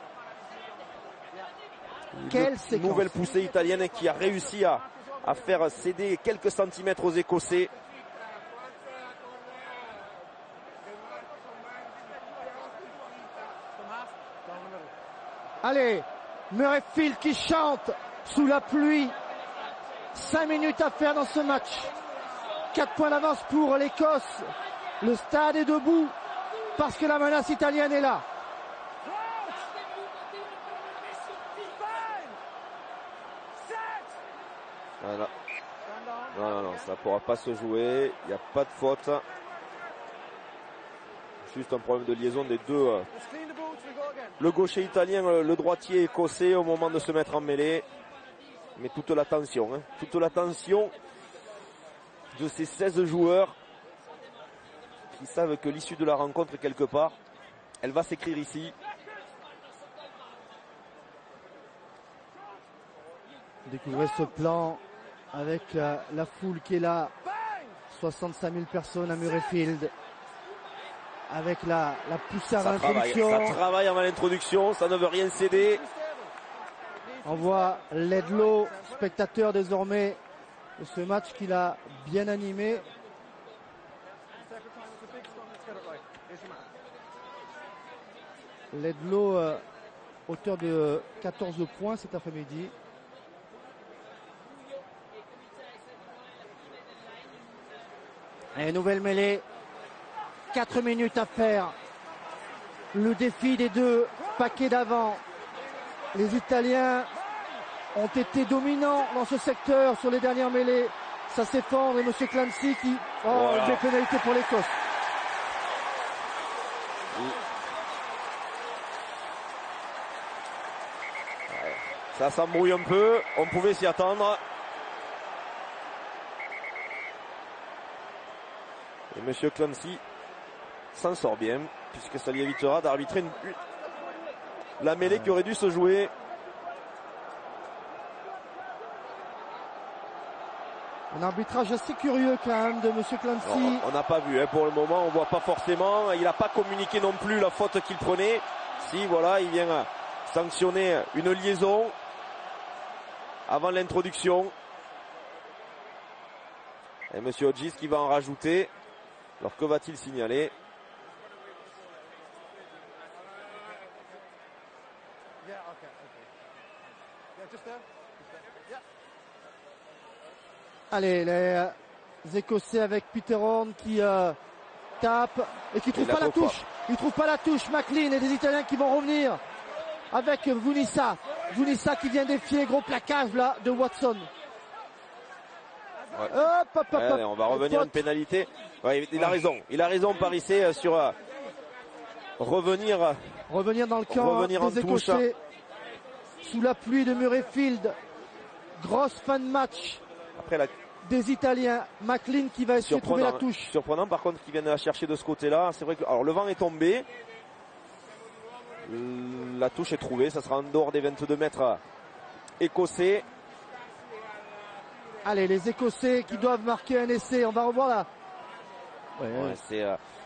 une nouvelle poussée italienne qui a réussi à faire céder quelques centimètres aux Écossais. Allez, Murrayfield qui chante sous la pluie. 5 minutes à faire dans ce match. 4 points d'avance pour l'Écosse. Le stade est debout parce que la menace italienne est là. Voilà. Non, ça ne pourra pas se jouer. Il n'y a pas de faute. Juste un problème de liaison des 2. Le gaucher italien, le droitier écossais au moment de se mettre en mêlée. Mais toute la tension, toute la tension de ces 16 joueurs qui savent que l'issue de la rencontre quelque part, elle va s'écrire ici. Découvrez ce plan avec la foule qui est là. 65 000 personnes à Murrayfield. Avec la poussée à l'introduction. Ça travaille avant l'introduction, ça ne veut rien céder. On voit Ledlow, spectateur désormais de ce match qu'il a bien animé. Ledlow, auteur de 14 points cet après-midi. Et nouvelle mêlée. 4 minutes à faire. Le défi des 2 paquets d'avant. Les Italiens ont été dominants dans ce secteur sur les dernières mêlées. Ça s'effondre et M. Clancy qui... des pénalités pour l'Écosse. Ça s'embrouille un peu, on pouvait s'y attendre. Et M. Clancy s'en sort bien, puisque ça lui évitera d'arbitrer la mêlée qui aurait dû se jouer. Un arbitrage assez curieux quand même de M. Clancy. On n'a pas vu pour le moment, on voit pas forcément. Il n'a pas communiqué non plus la faute qu'il prenait. Si voilà, il vient sanctionner une liaison avant l'introduction. Et M. Hodges qui va en rajouter. Alors que va-t-il signaler? Allez, les Écossais avec Peter Horn qui tape et qui trouve pas la touche. Il trouve pas la touche. McLean et les Italiens qui vont revenir avec Vunissa. Vunissa qui vient défier, gros plaquage là de Watson. Ouais. Hop. On va revenir à une pénalité. Ouais, il a raison. Il a raison Parissé sur revenir dans le camp des Écossais sous la pluie de Murrayfield. Grosse fin de match. Après des Italiens. McLean qui va essayer de trouver la touche. Surprenant par contre qu'ils viennent la chercher de ce côté-là. C'est vrai que alors le vent est tombé. La touche est trouvée. Ça sera en dehors des 22 mètres écossais. Allez, les Écossais qui doivent marquer un essai. On va revoir là.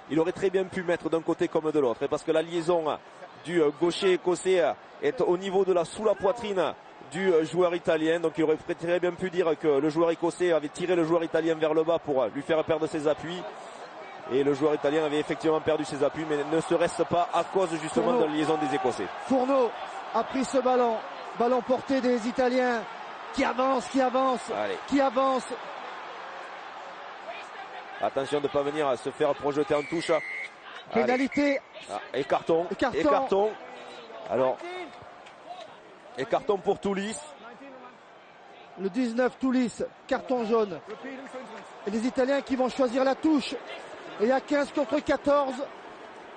Il aurait très bien pu mettre d'un côté comme de l'autre, parce que la liaison du gaucher écossais est au niveau de sous la poitrine du joueur italien. Donc il aurait très bien pu dire que le joueur écossais avait tiré le joueur italien vers le bas pour lui faire perdre ses appuis. Et le joueur italien avait effectivement perdu ses appuis, mais ne serait-ce pas à cause justement de la liaison des Écossais. Fourneau a pris ce ballon. Ballon porté des Italiens qui avance. Attention de ne pas venir se faire projeter en touche. Pénalité. Et carton. Alors, et carton pour Toulis. Le 19 Toulis, carton jaune. Et les Italiens qui vont choisir la touche. Et il y a 15 contre 14.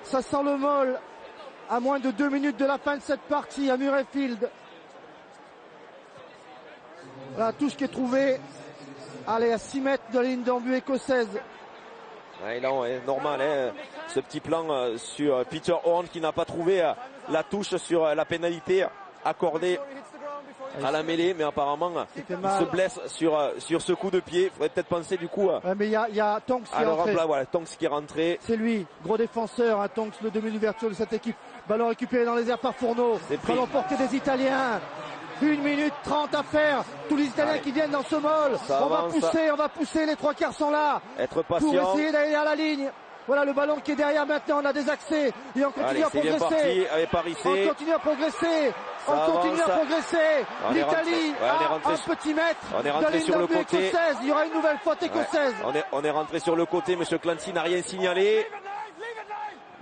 Ça sent le molle à moins de 2 minutes de la fin de cette partie à Murrayfield. La touche qui est trouvée. Allez, à 6 mètres de la ligne d'en but écossaise. Ouais, là, normal, hein, ce petit plan sur Peter Horn qui n'a pas trouvé la touche sur la pénalité accordée à la mêlée, mais apparemment il se blesse sur ce coup de pied. Il faudrait peut-être penser du coup. Mais il y a Tonks qui est rentré. Voilà, Tonks qui est rentré. C'est lui, gros défenseur, hein, Tonks, le demi d'ouverture de cette équipe. Ballon récupéré dans les airs par Fourneau. Ballon porté des Italiens. 1 minute 30 à faire. Tous les Italiens qui viennent dans ce molle. On va pousser, les 3 quarts sont là. Être patient. Pour essayer d'aller à la ligne. Voilà le ballon qui est derrière maintenant, on a des accès. Et on continue à progresser. On continue à progresser. L'Italie a un petit mètre. On est rentré sur le côté. Écossaise. Il y aura une nouvelle faute écossaise. On est rentré sur le côté, monsieur Clancy n'a rien signalé.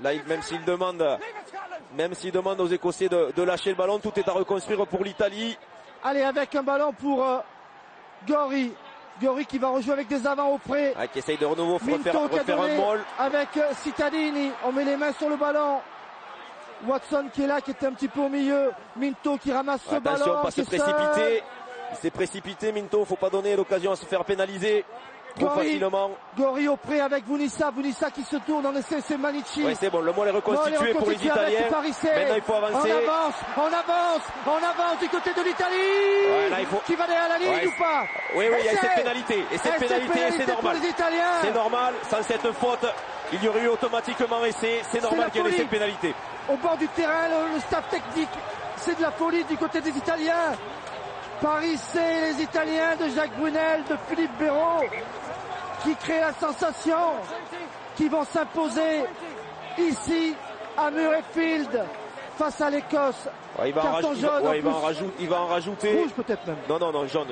Là, même s'il demande aux Écossais de lâcher le ballon, tout est à reconstruire pour l'Italie. Allez, avec un ballon pour Gori. Gori qui va rejouer avec des avants au pré. Qui essaye de renouveau refaire un molle. Avec Cittadini, on met les mains sur le ballon. Watson qui est là, qui était un petit peu au milieu. Minto qui ramasse ce ballon. Attention, pas se précipiter. Il s'est précipité, Minto. Faut pas donner l'occasion à se faire pénaliser trop facilement. Gori au pré avec Vunissa. Vunissa qui se tourne en essai, c'est Manici. Ouais, c'est bon, le molle est reconstitué pour les Italiens. Maintenant, il faut avancer. On avance du côté de l'Italie. Ouais, qui va derrière la ligne ou pas? Oui, il y a cette pénalité. Et cette pénalité, c'est normal. C'est normal. Sans cette faute, il y aurait eu automatiquement essai. C'est normal qu'il y ait cette pénalité. Au bord du terrain, le staff technique, c'est de la folie du côté des Italiens. Paris, c'est les Italiens de Jacques Brunel, de Philippe Béraud, qui créent la sensation, qui vont s'imposer ici à Murrayfield face à l'Écosse. Ouais, il va en rajouter. Rouge peut-être même. Non, jaune.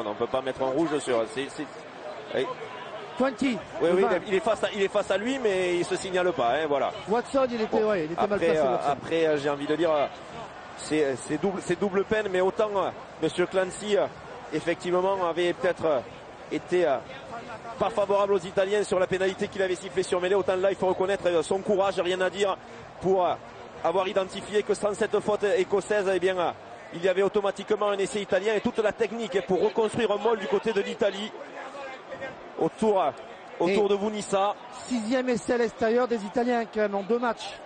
On peut pas mettre un rouge sur. 20. Oui, il est face à lui, mais il se signale pas. Hein, voilà. Watson, il était mal placé. Après, j'ai envie de dire, c'est double peine, mais autant Monsieur Clancy, effectivement, avait peut-être été pas favorable aux Italiens sur la pénalité qu'il avait sifflée sur mêlée. Autant là, il faut reconnaître son courage, rien à dire, pour avoir identifié que sans cette faute écossaise, eh bien, il y avait automatiquement un essai italien et toute la technique pour reconstruire un molle du côté de l'Italie. Autour de Vunissa. 6e essai à l'extérieur des Italiens quand même en 2 matchs.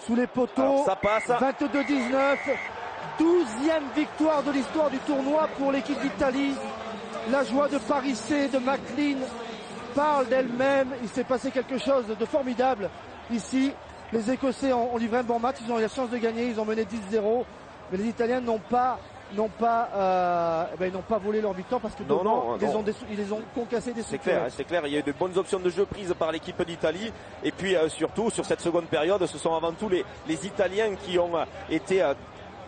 Sous les poteaux. Alors, ça passe. 22-19. 12e victoire de l'histoire du tournoi pour l'équipe d'Italie. La joie de Paris C, de McLean parle d'elle-même. Il s'est passé quelque chose de formidable ici. Les Écossais ont livré un bon match. Ils ont eu la chance de gagner. Ils ont mené 10-0. Mais les Italiens n'ont pas volé leur victoire parce que ils les ont concassé des structures. C'est clair, il y a eu de bonnes options de jeu prises par l'équipe d'Italie et puis surtout sur cette seconde période, ce sont avant tout les Italiens qui ont été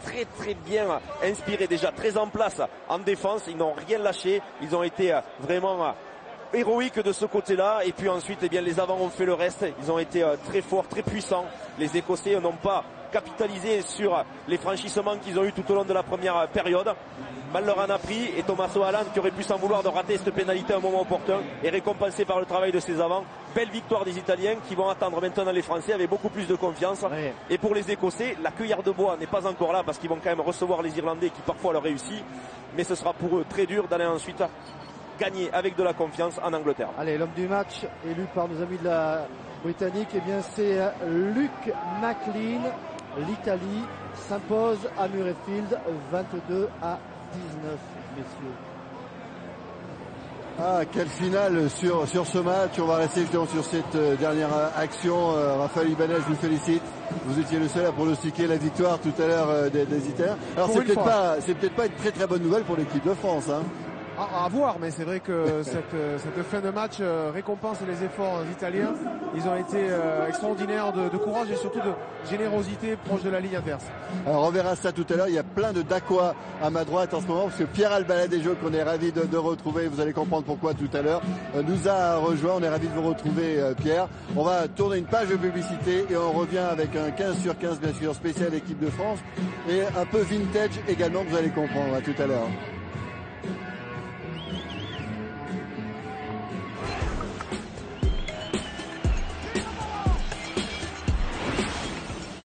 très très bien inspirés, déjà très en place en défense, ils n'ont rien lâché, ils ont été vraiment héroïques de ce côté-là et puis ensuite les avants ont fait le reste, ils ont été très forts, très puissants. Les Écossais n'ont pas capitalisé sur les franchissements qu'ils ont eu tout au long de la première période. Mal leur en a pris et Tommaso Haaland, qui aurait pu s'en vouloir de rater cette pénalité à un moment opportun, est récompensé par le travail de ses avants. Belle victoire des Italiens qui vont attendre maintenant les Français avec beaucoup plus de confiance. Ouais. Et pour les Écossais, la cueillère de bois n'est pas encore là parce qu'ils vont quand même recevoir les Irlandais qui parfois leur réussissent. Mais ce sera pour eux très dur d'aller ensuite gagner avec de la confiance en Angleterre. Allez, l'homme du match élu par nos amis de la Britannique, eh bien c'est Luke McLean. l'Italie s'impose à Murrayfield 22-19, messieurs. Ah, quelle finale sur ce match. On va rester justement sur cette dernière action. Raphaël Ibanez, je vous félicite. Vous étiez le seul à pronostiquer la victoire tout à l'heure des Italiens. Alors c'est peut-être pas une très très bonne nouvelle pour l'équipe de France, hein. À voir, mais c'est vrai que cette fin de match récompense les efforts italiens. Ils ont été extraordinaires de courage et surtout de générosité proche de la ligne adverse. Alors on verra ça tout à l'heure. Il y a plein de Dacois à ma droite en ce moment parce que Pierre Albaladejos, qu'on est ravi de retrouver, vous allez comprendre pourquoi tout à l'heure, nous a rejoint. On est ravi de vous retrouver, Pierre. On va tourner une page de publicité et on revient avec un 15 sur 15 bien sûr spécial équipe de France et un peu vintage également, vous allez comprendre. À tout à l'heure.